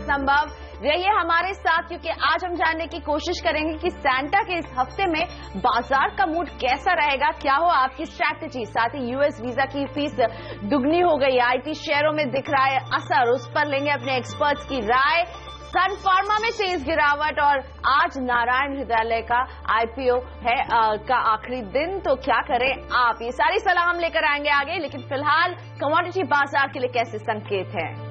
संभव। रहिए हमारे साथ क्योंकि आज हम जानने की कोशिश करेंगे कि सैंटा के इस हफ्ते में बाजार का मूड कैसा रहेगा, क्या हो आपकी स्ट्रैटेजी। साथ ही यूएस वीजा की फीस दुगनी हो गई, आईटी शेयरों में दिख रहा है असर, उस पर लेंगे अपने एक्सपर्ट्स की राय। सन फार्मा में तेज गिरावट और आज नारायण हृदयालय का आईपीओ है का आखिरी दिन, तो क्या करें आप, ये सारी सलाह हम लेकर आएंगे आगे। लेकिन फिलहाल कमोडिटी बाजार के लिए कैसे संकेत हैं।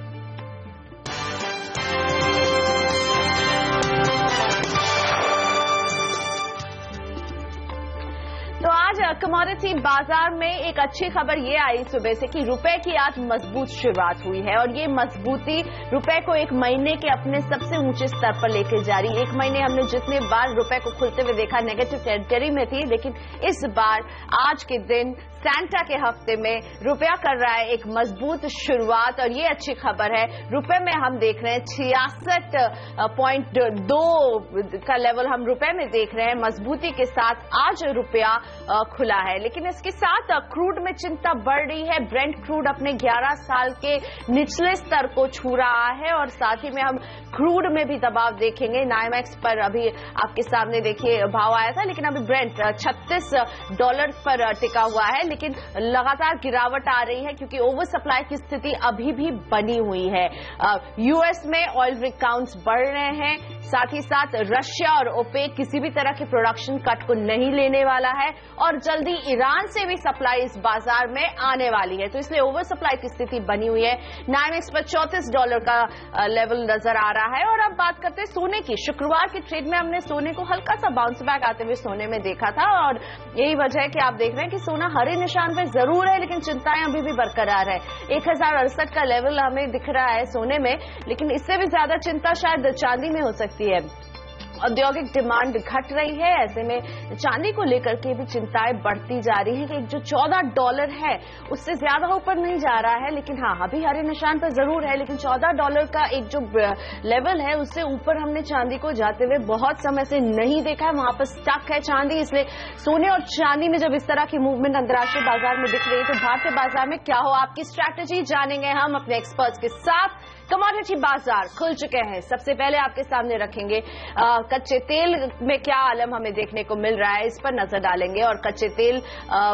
तो आज कमोडिटी बाजार में एक अच्छी खबर ये आई सुबह से कि रुपए की आज मजबूत शुरुआत हुई है और ये मजबूती रुपए को एक महीने के अपने सबसे ऊंचे स्तर पर लेकर जा रही है। एक महीने हमने जितने बार रुपए को खुलते हुए देखा नेगेटिव टेरिटरी में थी, लेकिन इस बार आज के दिन सैंटा के हफ्ते में रुपया कर रहा है एक मजबूत शुरुआत और ये अच्छी खबर है। रुपए में हम देख रहे हैं 66.2 का लेवल हम रुपए में देख रहे हैं। मजबूती के साथ आज रुपया खुला है, लेकिन इसके साथ क्रूड में चिंता बढ़ रही है। ब्रेंट क्रूड अपने 11 साल के निचले स्तर को छू रहा है और साथ ही में हम क्रूड में भी दबाव देखेंगे। नाइमेक्स पर अभी आपके सामने देखिए भाव आया था, लेकिन अभी ब्रेंट $36 पर टिका हुआ है, लेकिन लगातार गिरावट आ रही है क्योंकि ओवर सप्लाई की स्थिति अभी भी बनी हुई है। यूएस में ऑयल रिग काउंट्स बढ़ रहे हैं, साथ ही साथ रशिया और ओपेक किसी भी तरह के प्रोडक्शन कट को नहीं लेने वाला है और जल्दी ईरान से भी सप्लाई इस बाजार में आने वाली है, तो इसलिए ओवर सप्लाई की स्थिति बनी हुई है। नाइमेक्स पर $34 का लेवल नजर आ रहा है। और अब बात करते हैं सोने की। शुक्रवार की ट्रेड में हमने सोने को हल्का सा बाउंस बैक आते हुए सोने में देखा था और यही वजह है कि आप देख रहे हैं कि सोना हरे निशान पर जरूर है, लेकिन चिंताएं अभी भी बरकरार है। 1068 का लेवल हमें दिख रहा है सोने में, लेकिन इससे भी ज्यादा चिंता शायद चांदी में हो सकती है। औद्योगिक डिमांड घट रही है, ऐसे में चांदी को लेकर के भी चिंताएं बढ़ती जा रही है कि जो $14 है उससे ज्यादा ऊपर नहीं जा रहा है, लेकिन हाँ अभी हरे निशान पर जरूर है, लेकिन $14 का एक जो लेवल है उससे ऊपर हमने चांदी को जाते हुए बहुत समय से नहीं देखा है। वहां पर स्टक है चांदी, इसलिए सोने और चांदी में जब इस तरह की मूवमेंट अंतर्राष्ट्रीय बाजार में दिख रही है तो भारतीय बाजार में क्या हो आपकी स्ट्रैटेजी, जानेंगे हम अपने एक्सपर्ट्स के साथ। कमोडिटी बाजार खुल चुके हैं। सबसे पहले आपके सामने रखेंगे कच्चे तेल में क्या आलम हमें देखने को मिल रहा है, इस पर नजर डालेंगे। और कच्चे तेल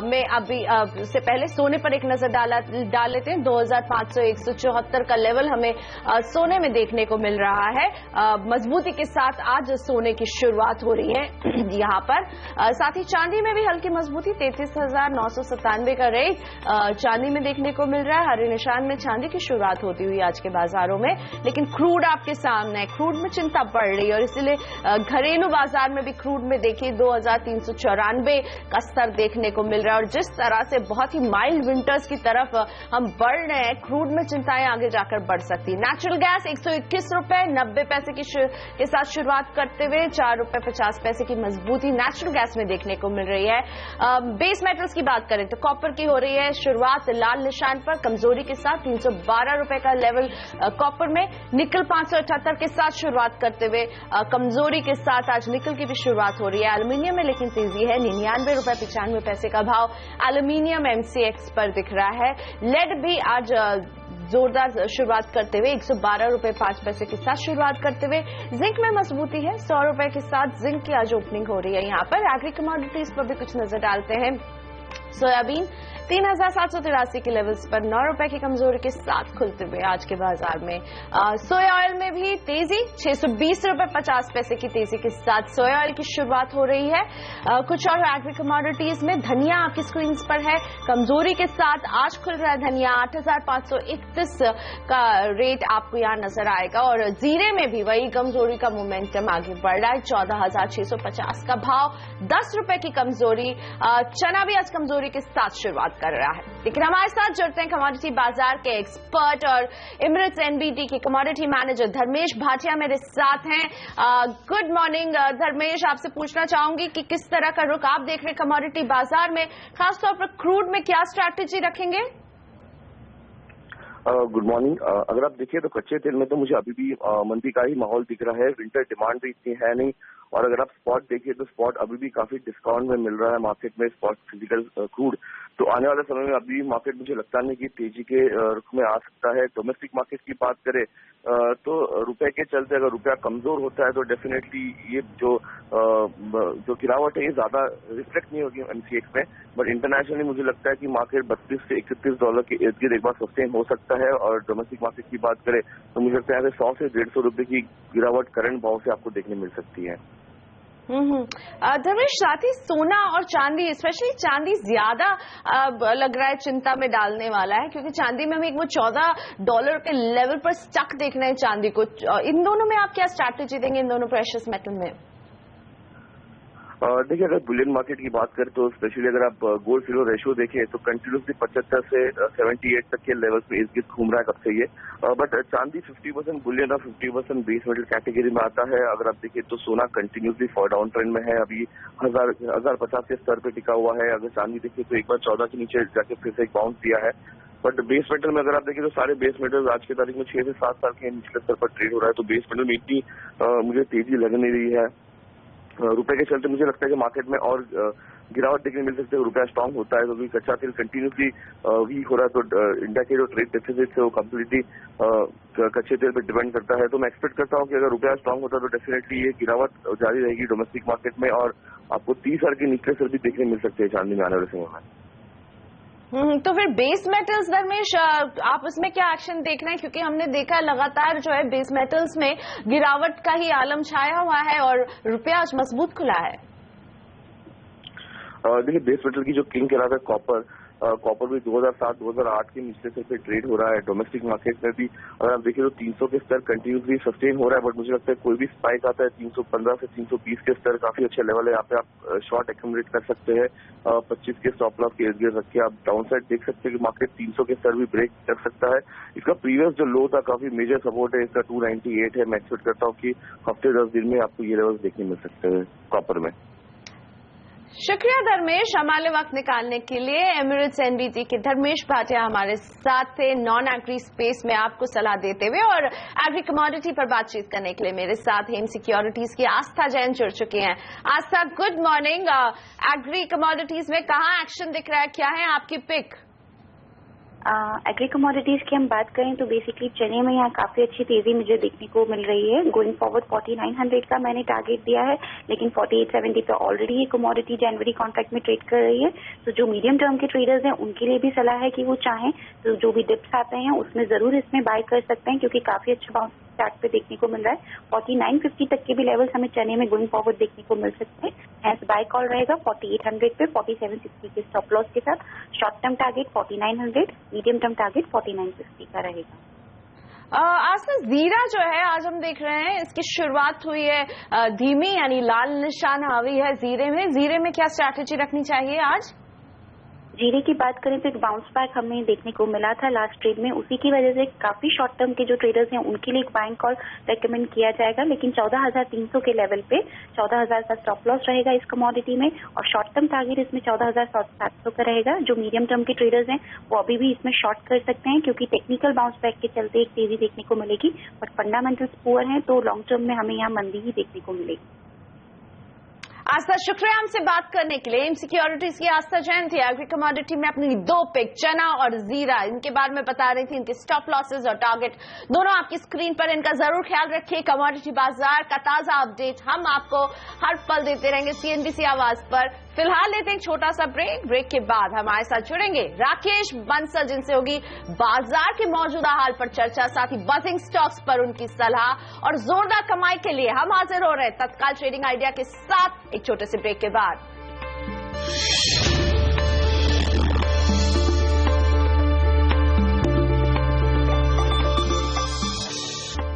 में अभी उससे पहले सोने पर एक नजर डाल लेते हैं। 2500-174 का लेवल हमें सोने में देखने को मिल रहा है। मजबूती के साथ आज सोने की शुरुआत हो रही है यहाँ पर। साथ ही चांदी में भी हल्की मजबूती, 33,997 का रेट चांदी में देखने को मिल रहा है। हरे निशान में चांदी की शुरुआत होती हुई आज के बाजार में, लेकिन क्रूड आपके सामने है। क्रूड में चिंता बढ़ रही है और इसलिए घरेलू बाजार में भी क्रूड में देखिए 2394 का स्तर देखने को मिल रहा है। और जिस तरह से बहुत ही माइल्ड विंटर्स की तरफ हम बढ़ रहे हैं, क्रूड में चिंताएं आगे जाकर बढ़ सकती है। नेचुरल गैस $121.90 के साथ शुरुआत करते हुए $4.50 की मजबूती नेचुरल गैस में देखने को मिल रही है। बेस मेटल्स की बात करें तो कॉपर की हो रही है शुरुआत लाल निशान पर, कमजोरी के साथ $312 का लेवल कॉपर में। निकल 578 के साथ शुरुआत करते हुए कमजोरी के साथ आज निकल की भी शुरुआत हो रही है। एल्यूमिनियम में लेकिन तेजी है, $99.95 का भाव एल्यूमिनियम MCX पर दिख रहा है। लेड भी आज जोरदार शुरुआत करते हुए $112.05 के साथ शुरुआत करते हुए। जिंक में मजबूती है, $100 के साथ जिंक की आज ओपनिंग हो रही है। यहाँ पर एग्री कमोडिटीज पर भी कुछ नजर डालते हैं। सोयाबीन 3,783 के लेवल्स पर $9 की कमजोरी के साथ खुलते हुए आज के बाजार में। सोया ऑयल में भी तेजी, $620.50 की तेजी के साथ सोया ऑयल की शुरुआत हो रही है। कुछ और एग्री कमोडिटीज में धनिया आपकी स्क्रीन पर है, कमजोरी के साथ आज खुल रहा है धनिया। 8,531 का रेट आपको यहाँ नजर आएगा और जीरे में भी वही कमजोरी का मोमेंटम आगे बढ़ रहा है। 14,650 का भाव, $10 की कमजोरी। चना भी आज कमजोरी के साथ शुरुआत कर रहा है। लेकिन हमारे साथ जुड़ते हैं कमोडिटी बाजार के एक्सपर्ट और एमिरेट्स NBT के कमोडिटी मैनेजर धर्मेश भाटिया मेरे साथ हैं। गुड मॉर्निंग धर्मेश, आपसे पूछना चाहूंगी कि किस तरह का रुख आप देख रहे हैं कमोडिटी बाजार में, खासतौर पर क्रूड में क्या स्ट्रैटेजी रखेंगे? Good morning. अगर आप देखिए तो कच्चे तेल में तो मुझे अभी भी मंदी का ही माहौल दिख रहा है। विंटर डिमांड भी इतनी है नहीं और अगर आप स्पॉट देखिए तो स्पॉट अभी भी काफी डिस्काउंट में मिल रहा है मार्केट में, स्पॉट फिजिकल क्रूड। तो आने वाले समय में अभी मार्केट मुझे लगता नहीं कि तेजी के रुख में आ सकता है। डोमेस्टिक मार्केट की बात करें तो रुपए के चलते अगर रुपया कमजोर होता है तो डेफिनेटली ये जो गिरावट है ये ज्यादा रिफ्लेक्ट नहीं होगी एमसीएक्स में। बट इंटरनेशनली मुझे लगता है कि मार्केट $32 से $31 के इर्द गिर्द एक बार सस्टेन हो सकता है। और डोमेस्टिक मार्केट की बात करें तो मुझे लगता है 100 से 150 रुपए की गिरावट करंट भाव से आपको देखने मिल सकती है। धर्मेश, साथ ही सोना और चांदी, स्पेशली चांदी ज्यादा लग रहा है चिंता में डालने वाला है, क्योंकि चांदी में हम एक वो $14 के लेवल पर स्टक देख रहे हैं चांदी को। इन दोनों में आप क्या स्ट्रैटेजी देंगे, इन दोनों प्रेशियस मेटल में? देखिए, अगर बुलियन मार्केट की बात करें तो स्पेशली अगर आप गोल्ड सिल्वर रेशियो देखें तो कंटिन्यूसली 75 से 78 तक के लेवल पे इस घूम रहा है कब से ये। बट चांदी 50% बुलियन और 50% बेस मेटल कैटेगरी में आता है। अगर आप देखिए तो सोना कंटिन्यूसली फॉर डाउन ट्रेंड में है, अभी 1050 के स्तर पे टिका हुआ है। अगर चांदी देखिए तो एक बार 14 के नीचे जाके फिर से एक बाउंस दिया है। बट बेस मेटल में अगर आप देखिए तो सारे बेस मेटल आज की तारीख में 6 से 7 साल के निचले स्तर पर ट्रेड हो रहा है। तो बेस मेटल में इतनी मुझे तेजी लग नहीं रही है। रुपए के चलते मुझे लगता है कि मार्केट में और गिरावट देखने मिल सकती है। रुपया स्ट्रांग होता है क्योंकि कच्चा तेल कंटिन्यूसली वीक हो रहा है, तो इंडिया के जो ट्रेड डेफिसिट है वो कम्प्लीटली कच्चे तेल पे डिपेंड करता है। तो मैं एक्सपेक्ट करता हूँ कि अगर रुपया स्ट्रांग होता है तो डेफिनेटली ये गिरावट जारी रहेगी डोमेस्टिक मार्केट में, और आपको 30,000 के निचले स्तर भी देखने मिल सकते हैं चांदी में आने वाले समय में। तो फिर बेस मेटल्स, धर्मेश, आप उसमें क्या एक्शन देख रहे हैं? क्योंकि हमने देखा लगातार जो है बेस मेटल्स में गिरावट का ही आलम छाया हुआ है और रुपया आज मजबूत खुला है। देखिए, बेस मेटल की जो किंग कहलाता है कॉपर भी 2007-2008 के निचले स्तर पे ट्रेड हो रहा है। डोमेस्टिक मार्केट में भी अगर आप देखिए तो 300 के स्तर कंटिन्यूसली सस्टेन हो रहा है। बट मुझे लगता है कोई भी स्पाइक आता है 315 से 320 के स्तर काफी अच्छे लेवल है। यहाँ पे आप शॉर्ट एक्यूमुलेट कर सकते हैं। 25 के स्टॉप लॉस के इर्द गिर्द रख के आप डाउन साइड देख सकते हैं कि मार्केट 300 के स्तर भी ब्रेक कर सकता है। इसका प्रीवियस जो लो था काफी मेजर सपोर्ट है, इसका 298 है। मैं एक्सपेक्ट करता हूँ कि हफ्ते 10 दिन में आपको ये लेवल देखने मिल सकते हैं कॉपर में। शुक्रिया धर्मेश, हमारे वक्त निकालने के लिए। एमिरेट्स एनबीटी के धर्मेश भाटिया हमारे साथ थे नॉन एग्री स्पेस में आपको सलाह देते हुए, और एग्री कमोडिटी पर बातचीत करने के लिए मेरे साथ हेम सिक्योरिटीज की आस्था जैन जुड़ चुके हैं। आस्था, गुड मॉर्निंग। एग्री कमोडिटीज में कहाँ एक्शन दिख रहा है, क्या है आपकी पिक? एग्री कमोडिटीज की हम बात करें तो बेसिकली चने में यहाँ काफी अच्छी तेजी मुझे देखने को मिल रही है। गोइंग फॉरवर्ड 4900 का मैंने टारगेट दिया है, लेकिन 4870 पे ऑलरेडी ये कमोडिटी जनवरी कॉन्ट्रैक्ट में ट्रेड कर रही है। तो जो मीडियम टर्म के ट्रेडर्स हैं उनके लिए भी सलाह है कि वो चाहें तो जो भी डिप्स आते हैं उसमें जरूर इसमें बाय कर सकते हैं, क्योंकि काफी अच्छा बाउंस चार्ट पे देखने को मिल रहा है। 4950 तक के भी लेवल्स हमें चने में गोइंग फॉरवर्ड देखने को मिल सकते हैं। हैंस बाय कॉल रहेगा 4800 पे 4760 के स्टॉप लॉस के साथ। Short term target 4900, medium term target 4950 का रहेगा। आस्था, जीरा जो है आज हम देख रहे हैं इसकी शुरुआत हुई है धीमी, यानी लाल निशान हावी है जीरे में। जीरे में क्या स्ट्रैटेजी रखनी चाहिए आज? जीरे की बात करें तो एक बाउंस बैक हमें देखने को मिला था लास्ट ट्रेड में, उसी की वजह से काफी शॉर्ट टर्म के जो ट्रेडर्स हैं उनके लिए एक बाइंग कॉल रेकमेंड किया जाएगा। लेकिन 14,300 के लेवल पे 14,000 का स्टॉप लॉस रहेगा इस कमोडिटी में, और शॉर्ट टर्म टारगेट इसमें 14,700 का रहेगा। जो मीडियम टर्म के ट्रेडर्स हैं वो अभी भी इसमें शॉर्ट कर सकते हैं, क्योंकि टेक्निकल बाउंस बैक के चलते एक तेजी देखने को मिलेगी। बट फंडामेंटल्स पुअर हैं तो लॉन्ग टर्म में हमें यहाँ मंदी ही देखने को मिलेगी। आस्था, शुक्रिया हमसे बात करने के लिए। एम सिक्योरिटीज की आस्था जैन थी। एग्री कमोडिटी में अपनी दो पिक, चना और जीरा, इनके बारे में बता रही थी, इनके स्टॉप लॉसेस और टारगेट दोनों आपकी स्क्रीन पर। इनका जरूर ख्याल रखिए। कमोडिटी बाजार का ताजा अपडेट हम आपको हर पल देते रहेंगे सीएनबीसी आवाज पर। फिलहाल लेते हैं एक छोटा सा ब्रेक। ब्रेक के बाद हमारे साथ जुड़ेंगे राकेश बंसल, जिनसे होगी बाजार के मौजूदा हाल पर चर्चा, साथ ही बजिंग स्टॉक्स पर उनकी सलाह। और जोरदार कमाई के लिए हम हाजिर हो रहे हैं तत्काल ट्रेडिंग आइडिया के साथ एक छोटे से ब्रेक के बाद।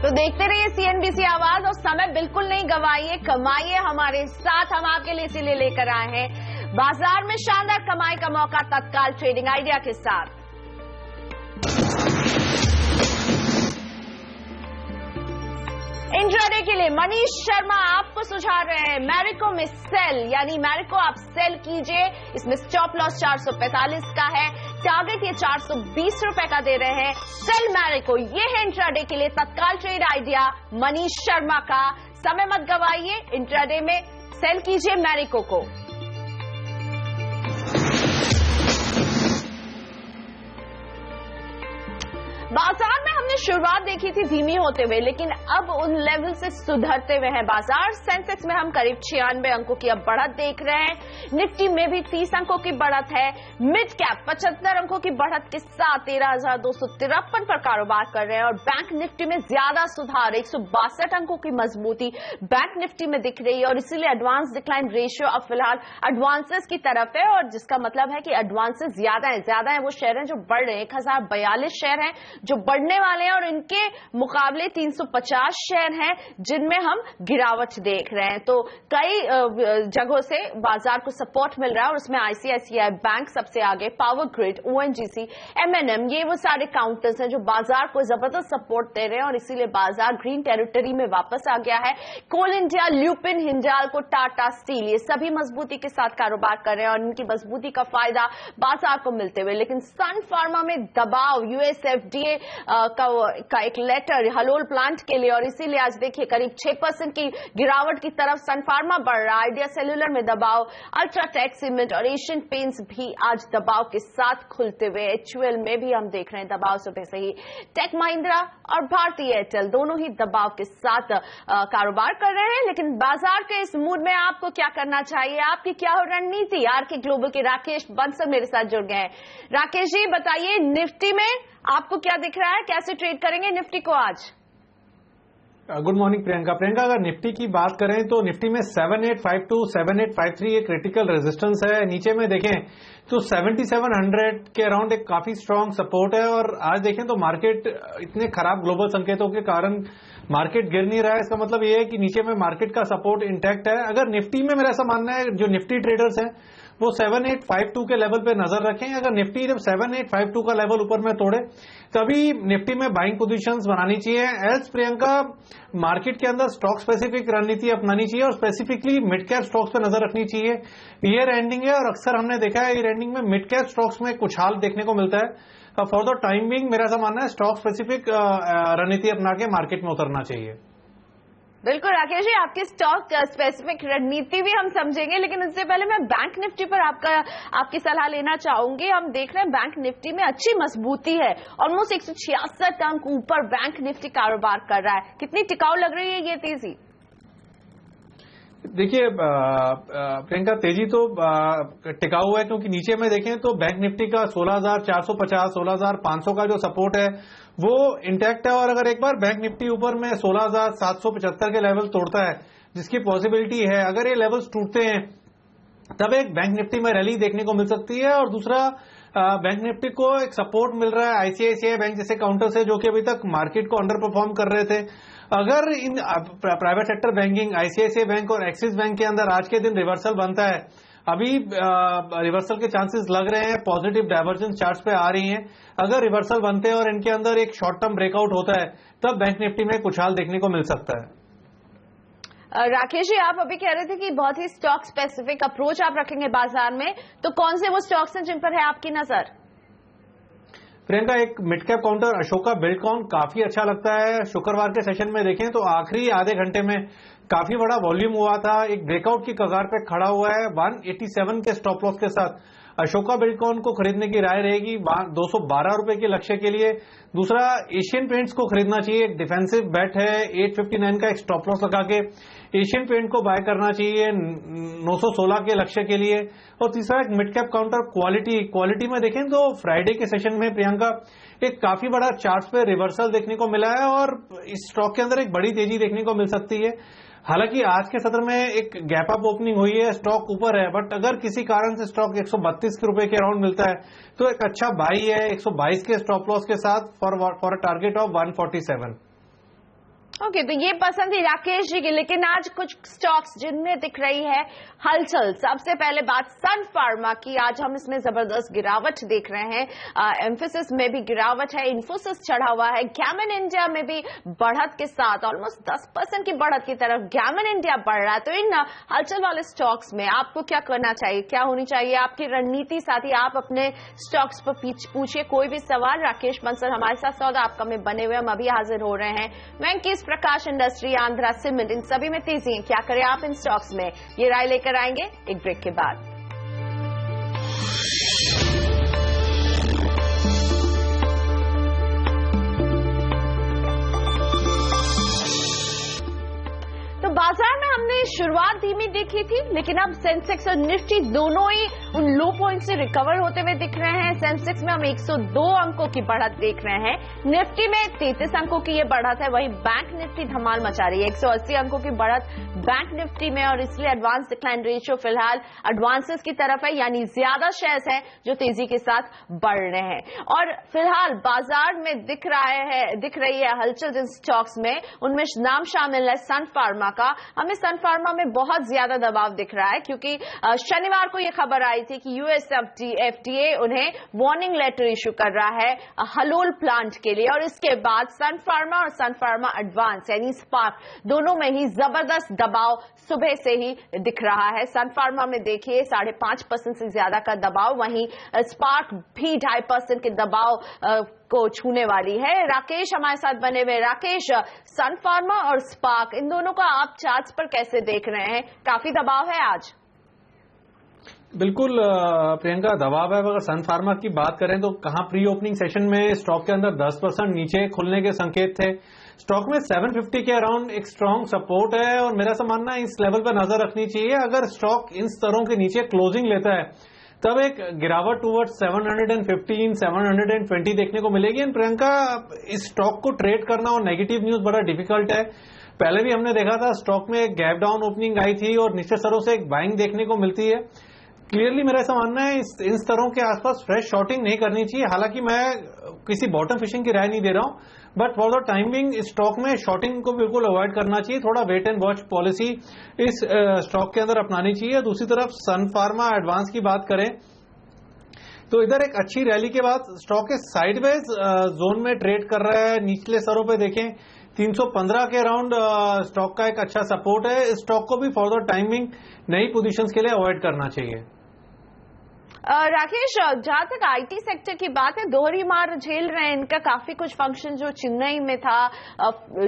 तो देखते रहिए सीएनबीसी आवाज, और समय बिल्कुल नहीं गवाइए, कमाइए हमारे साथ। हम आपके लिए इसीलिए लेकर आए हैं बाजार में शानदार कमाई का मौका तत्काल ट्रेडिंग आइडिया के साथ। इंट्राडे के लिए मनीष शर्मा आपको सुझा रहे हैं मैरिको में सेल, यानी मैरिको आप सेल कीजिए। इसमें स्टॉप लॉस 445 का है, टारगेट ये 420 रुपए का दे रहे हैं। सेल मैरिको, ये है इंट्राडे के लिए तत्काल ट्रेड आइडिया मनीष शर्मा का। समय मत गवाइए, इंट्राडे में सेल कीजिए मैरिको को। बाजार में हमने शुरुआत देखी थी धीमी होते हुए, लेकिन अब उन लेवल से सुधरते हुए हैं बाजार। सेंसेक्स में हम करीब 96 अंकों की अब बढ़त देख रहे हैं। निफ्टी में भी 30 अंकों की बढ़त है। मिड कैप 75 अंकों की बढ़त के साथ 13,253 पर कारोबार कर रहे हैं और बैंक निफ्टी में ज्यादा सुधार 162 अंकों की मजबूती बैंक निफ्टी में दिख रही है और इसीलिए एडवांस डिक्लाइन रेशियो अब फिलहाल एडवांसेस की तरफ है और जिसका मतलब है कि एडवांसेस ज्यादा है वो शेयर हैं जो बढ़ रहे हैं। 1042 शेयर हैं जो बढ़ने वाले हैं और इनके मुकाबले 350 शेयर हैं जिनमें हम गिरावट देख रहे हैं। तो कई जगहों से बाजार को सपोर्ट मिल रहा है और उसमें आईसीआईसीआई बैंक सबसे आगे, पावर ग्रिड, ओएनजीसी, एमएनएम, ये वो सारे काउंटर्स हैं जो बाजार को जबरदस्त सपोर्ट दे रहे हैं और इसीलिए बाजार ग्रीन टेरिटरी में वापस आ गया है। कोल इंडिया, ल्यूपिन, हिंडाल्को, टाटा स्टील, ये सभी मजबूती के साथ कारोबार कर रहे हैं और इनकी मजबूती का फायदा बाजार को मिलते हुए, लेकिन सन फार्मा में दबाव यूएसएफडीए का एक लेटर हलोल प्लांट के लिए और इसीलिए आज देखिए करीब 6% की गिरावट की तरफ सन फार्मा बढ़ रहा है। आइडिया सेल्यूलर में दबाव, अल्ट्राटेक सीमेंट और एशियन पेंट्स भी आज दबाव के साथ खुलते हुए। एचयूएल में भी हम देख रहे हैं दबाव सुबह से ही। टेक महिंद्रा और भारतीय एयरटेल दोनों ही दबाव के साथ कारोबार कर रहे हैं। लेकिन बाजार के इस मूड में आपको क्या करना चाहिए, आपकी क्या हो रणनीति? आरके ग्लोबल के राकेश बंसल मेरे साथ जुड़ गए हैं। राकेश जी बताइए, निफ्टी में आपको क्या दिख रहा है, कैसे ट्रेड करेंगे निफ्टी को आज? Good morning Priyanka. अगर निफ्टी की बात करें तो निफ्टी में 7852, 7853 एक क्रिटिकल रेजिस्टेंस है। नीचे में देखें तो 7700 के अराउंड एक काफी स्ट्रांग सपोर्ट है और आज देखें तो मार्केट इतने खराब ग्लोबल संकेतों के कारण मार्केट गिर नहीं रहा है। इसका मतलब ये है कि नीचे में मार्केट का सपोर्ट इंटैक्ट है। अगर निफ्टी में मेरा ऐसा मानना है जो निफ्टी ट्रेडर्स हैं वो 7852 के लेवल पे नजर रखें। अगर निफ्टी जब 7852 का लेवल ऊपर में तोड़े तभी निफ्टी में बाइंग पोजीशंस बनानी चाहिए। एल्स प्रियंका मार्केट के अंदर स्टॉक स्पेसिफिक रणनीति अपनानी चाहिए और स्पेसिफिकली मिड कैप स्टॉक्स पे नजर रखनी चाहिए। ईयर एंडिंग है और अक्सर हमने देखा है ईयर एंडिंग में मिड कैप स्टॉक्स में कुछ हाल देखने को मिलता है। फॉर द टाइम बिंग मेरा ऐसा मानना है स्टॉक स्पेसिफिक रणनीति अपना के मार्केट में उतरना चाहिए। बिल्कुल राकेश जी, आपकी स्टॉक स्पेसिफिक रणनीति भी हम समझेंगे, लेकिन इससे पहले मैं बैंक निफ्टी पर आपकी सलाह लेना चाहूंगी। हम देख रहे हैं बैंक निफ्टी में अच्छी मजबूती है, ऑलमोस्ट 166 अंक ऊपर बैंक निफ्टी कारोबार कर रहा है। कितनी टिकाऊ लग रही है ये तेजी? देखिए प्रियंका, तेजी तो टिकाऊ है क्योंकि नीचे में देखें तो बैंक निफ्टी का 16,450, 16,500 का जो सपोर्ट है वो इंटैक्ट है और अगर एक बार बैंक निफ्टी ऊपर में 16,775 के लेवल तोड़ता है, जिसकी पॉसिबिलिटी है, अगर ये लेवल्स टूटते हैं तब एक बैंक निफ्टी में रैली देखने को मिल सकती है। और दूसरा बैंक निफ्टी को एक सपोर्ट मिल रहा है आईसीआईसीआई बैंक जैसे काउंटर से जो कि अभी तक मार्केट को अंडर परफॉर्म कर रहे थे। अगर in private sector banking ICICI bank और एक्सिस बैंक के अंदर आज के दिन रिवर्सल बनता है, अभी रिवर्सल के चांसेस लग रहे हैं, पॉजिटिव डाइवर्जेंस चार्ट्स पे आ रही हैं। अगर रिवर्सल बनते हैं और इनके अंदर एक शॉर्ट टर्म ब्रेकआउट होता है तब बैंक निफ्टी में कुछ हाल देखने को मिल सकता है। राकेश जी, आप अभी कह रहे थे कि बहुत ही स्टॉक स्पेसिफिक अप्रोच आप रखेंगे बाजार में, तो कौन से वो स्टॉक्स हैं जिन पर है आपकी नजर? प्रियंका, एक mid cap counter Ashoka Buildcon काफी अच्छा लगता है। शुक्रवार के सेशन में देखें तो आखिरी आधे घंटे में काफी बड़ा वॉल्यूम हुआ था, एक ब्रेकआउट की कगार पे खड़ा हुआ है 187 के स्टॉप लॉस के साथ। अशोका बिल्डकॉन को खरीदने की राय रहेगी 212 रुपए के लक्ष्य के लिए। दूसरा, एशियन पेंट्स को खरीदना चाहिए, एक डिफेंसिव बेट है, 859 का एक स्टॉप लॉस लगा के एशियन पेंट को बाय करना चाहिए 916 के लक्ष्य के लिए। और तीसरा, एक मिड कैप काउंटर क्वालिटी में देखें तो फ्राइडे के सेशन में प्रियंका एक काफी बड़ा चार्ट्स पे रिवर्सल देखने को मिला है और इस स्टॉक के अंदर एक बड़ी तेजी देखने को मिल सकती है। हालांकि आज के सत्र में एक गैप अप ओपनिंग हुई है, स्टॉक ऊपर है, बट अगर किसी कारण से स्टॉक 132 रुपए के अराउंड मिलता है तो एक अच्छा बाई है 122 के स्टॉप लॉस के साथ for a target of 147। Okay, तो ये पसंद थी राकेश जी की। लेकिन आज कुछ स्टॉक्स जिनमें दिख रही है हलचल। सबसे पहले बात सन फार्मा की, आज हम इसमें जबरदस्त गिरावट देख रहे हैं। एम्फेसिस में भी गिरावट है, इन्फोसिस चढ़ा हुआ है, गैमन इंडिया में भी बढ़त के साथ ऑलमोस्ट 10% की बढ़त की तरफ गैमन इंडिया बढ़ रहा है। तो इन हलचल वाले स्टॉक्स में आपको क्या करना चाहिए, क्या होनी चाहिए आपकी रणनीति? साथ ही आप अपने स्टॉक्स पर पूछिए कोई भी सवाल। राकेश बंसल हमारे साथ सौदा आपका में बने हुए, हम अभी हाजिर हो रहे हैं वेंकीज प्रकाश इंडस्ट्री, आंध्रा सीमेंट, इन सभी में तेजी है। क्या करें आप इन स्टॉक्स में, ये राय लेकर आएंगे एक ब्रेक के बाद। बाजार में हमने शुरुआत धीमी देखी थी, लेकिन अब सेंसेक्स और निफ्टी दोनों ही उन लो पॉइंट से रिकवर होते हुए दिख रहे हैं। सेंसेक्स में हम 102 अंकों की बढ़त देख रहे हैं, निफ्टी में 33 अंकों की ये बढ़त है। वहीं बैंक निफ्टी धमाल मचा रही है, 180 अंकों की बढ़त बैंक निफ्टी में, और इसलिए एडवांस डिक्लाइन रेशियो फिलहाल एडवांसेस की तरफ है, यानी ज्यादा शेयर्स हैं जो तेजी के साथ बढ़ रहे हैं। और फिलहाल बाजार में दिख रही है हलचल जिन स्टॉक्स में, उनमें नाम शामिल है सन फार्मा का। हमें सन फार्मा में बहुत ज्यादा दबाव दिख रहा है, क्योंकि शनिवार को यह खबर आई थी कि यूएस एफडीए उन्हें वार्निंग लेटर इशू कर रहा है हलोल प्लांट के लिए, और इसके बाद सन फार्मा और सन फार्मा एडवांस यानी स्पार्क दोनों में ही जबरदस्त दबाव सुबह से ही दिख रहा है। सन फार्मा में देखिए 5.5% से ज्यादा का दबाव, वहीं स्पार्क भी 2.5% के दबाव को छूने वाली है। राकेश हमारे साथ बने हुए। राकेश, सन फार्मा और स्पार्क इन दोनों का आप चार्ट्स पर कैसे देख रहे हैं? काफी दबाव है आज। बिल्कुल प्रियंका, दबाव है। अगर सन फार्मा की बात करें तो कहां प्री ओपनिंग सेशन में स्टॉक के अंदर 10% नीचे खुलने के संकेत थे। स्टॉक में 750 के अराउंड एक स्ट्रांग सपोर्ट है, और मेरा मानना है इस लेवल पर नजर रखनी चाहिए। अगर स्टॉक इन स्तरों के नीचे क्लोजिंग लेता है तब एक गिरावट टूवर्ड्स 715, 720 देखने को मिलेगी। एंड प्रियंका, इस स्टॉक को ट्रेड करना और नेगेटिव न्यूज बड़ा डिफिकल्ट है। पहले भी हमने देखा था स्टॉक में एक गैप डाउन ओपनिंग आई थी और निचले स्तरों से एक बाइंग देखने को मिलती है। क्लियरली मेरा ऐसा मानना है इन स्तरों के आसपास फ्रेश शॉर्टिंग नहीं करनी चाहिए। हालांकि मैं किसी बॉटम फिशिंग की राय नहीं दे रहा हूं, बट फॉर द टाइमिंग इस स्टॉक में शॉर्टिंग को बिल्कुल अवॉइड करना चाहिए। थोड़ा वेट एंड वॉच पॉलिसी इस स्टॉक के अंदर अपनानी चाहिए। दूसरी तरफ सन फार्मा एडवांस की बात करें तो इधर एक अच्छी रैली के बाद स्टॉक साइडवेज जोन में ट्रेड कर रहा है। निचले स्तरों पे देखें 315 के अराउंड स्टॉक का एक अच्छा सपोर्ट है। इस स्टॉक को भी फॉर द टाइमिंग नई पोजीशंस के लिए अवॉइड करना चाहिए। राकेश, जहां तक आईटी सेक्टर की बात है, दोहरी मार झेल रहे हैं। इनका काफी कुछ फंक्शन जो चेन्नई में था,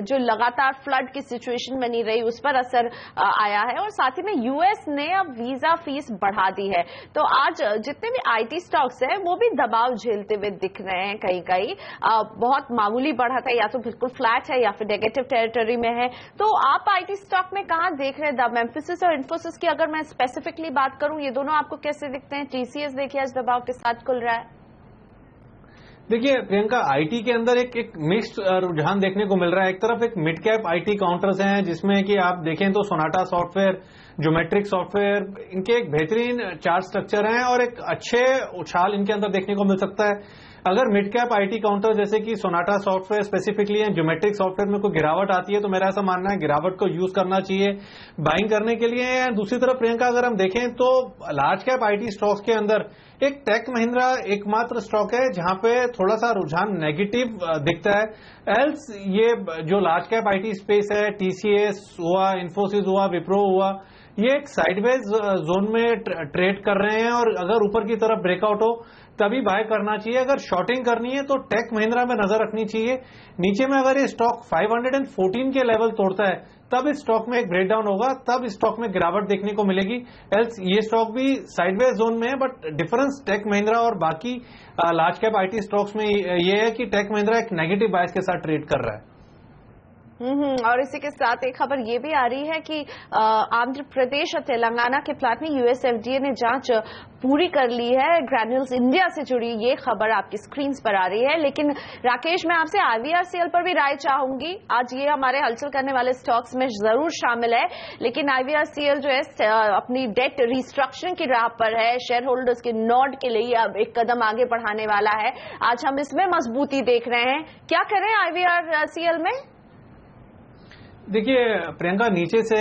जो लगातार फ्लड की सिचुएशन बनी रही, उस पर असर आया है, और साथ ही में यूएस ने अब वीजा फीस बढ़ा दी है। तो आज जितने भी आईटी स्टॉक्स हैं वो भी दबाव झेलते हुए दिख रहे हैं। कहीं बहुत मामूली बढ़त है, या तो बिल्कुल फ्लैट है या फिर नेगेटिव टेरिटरी में है। तो आप आईटी स्टॉक में कहां देख रहे हैं? एम्फेसिस और इन्फोसिस की अगर मैं स्पेसिफिकली बात करूं, ये दोनों आपको कैसे दिखते हैं? टीसीएस देखिए आज दबाव के साथ खुल रहा है। देखिए प्रियंका, आईटी के अंदर एक मिक्स्ड रुझान देखने को मिल रहा है। एक तरफ एक मिड कैप आईटी काउंटर्स हैं, जिसमें कि आप देखें तो सोनाटा सॉफ्टवेयर, ज्योमेट्रिक सॉफ्टवेयर, इनके एक बेहतरीन चार्ट स्ट्रक्चर हैं और एक अच्छे उछाल इनके अंदर देखने को मिल सकता है। अगर मिड कैप आईटी काउंटर जैसे कि सोनाटा सॉफ्टवेयर स्पेसिफिकली या ज्योमेट्रिक सॉफ्टवेयर में कोई गिरावट आती है तो मेरा ऐसा मानना है गिरावट को यूज करना चाहिए बाइंग करने के लिए। दूसरी तरफ प्रियंका, अगर हम देखें तो लार्ज कैप आईटी स्टॉक्स के अंदर एक टेक महिंद्रा एकमात्र स्टॉक है जहां पे थोड़ा सा रुझान नेगेटिव दिखता है। एल्स ये जो लार्ज कैप आईटी स्पेस है, टीसीएस हुआ, इन्फोसिस हुआ, विप्रो हुआ, ये एक साइडवेज जोन में ट्रेड कर रहे हैं, और अगर ऊपर की तरफ ब्रेकआउट हो तभी बाय करना चाहिए। अगर शॉर्टिंग करनी है तो टेक महिंद्रा में नजर रखनी चाहिए। नीचे में अगर ये स्टॉक 514 के लेवल तोड़ता है तब इस स्टॉक में एक ब्रेकडाउन होगा, तब इस स्टॉक में गिरावट देखने को मिलेगी। एल्स ये स्टॉक भी साइडवेज जोन में है, बट डिफरेंस टेक महिंद्रा और बाकी लार्ज कैप आईटी स्टॉक्स में ये है कि टेक महिंद्रा एक नेगेटिव बायस के साथ ट्रेड कर रहा है। और इसी के साथ एक खबर ये भी आ रही है कि आंध्र प्रदेश और तेलंगाना के प्लांट में यूएस एफडीए ने जांच पूरी कर ली है। ग्रैन्यूल्स इंडिया से जुड़ी ये खबर आपकी स्क्रीन पर आ रही है। लेकिन राकेश, मैं आपसे आईवीआरसीएल पर भी राय चाहूंगी। आज ये हमारे हलचल करने वाले स्टॉक्स में जरूर शामिल है, लेकिन आईवीआरसीएल जो है अपनी डेट रिस्ट्रक्चरिंग की राह पर है। शेयर होल्डर्स के नॉड के लिए अब एक कदम आगे बढ़ाने वाला है। आज हम इसमें मजबूती देख रहे हैं। क्या करें आईवीआरसीएल में? देखिए प्रियंका, नीचे से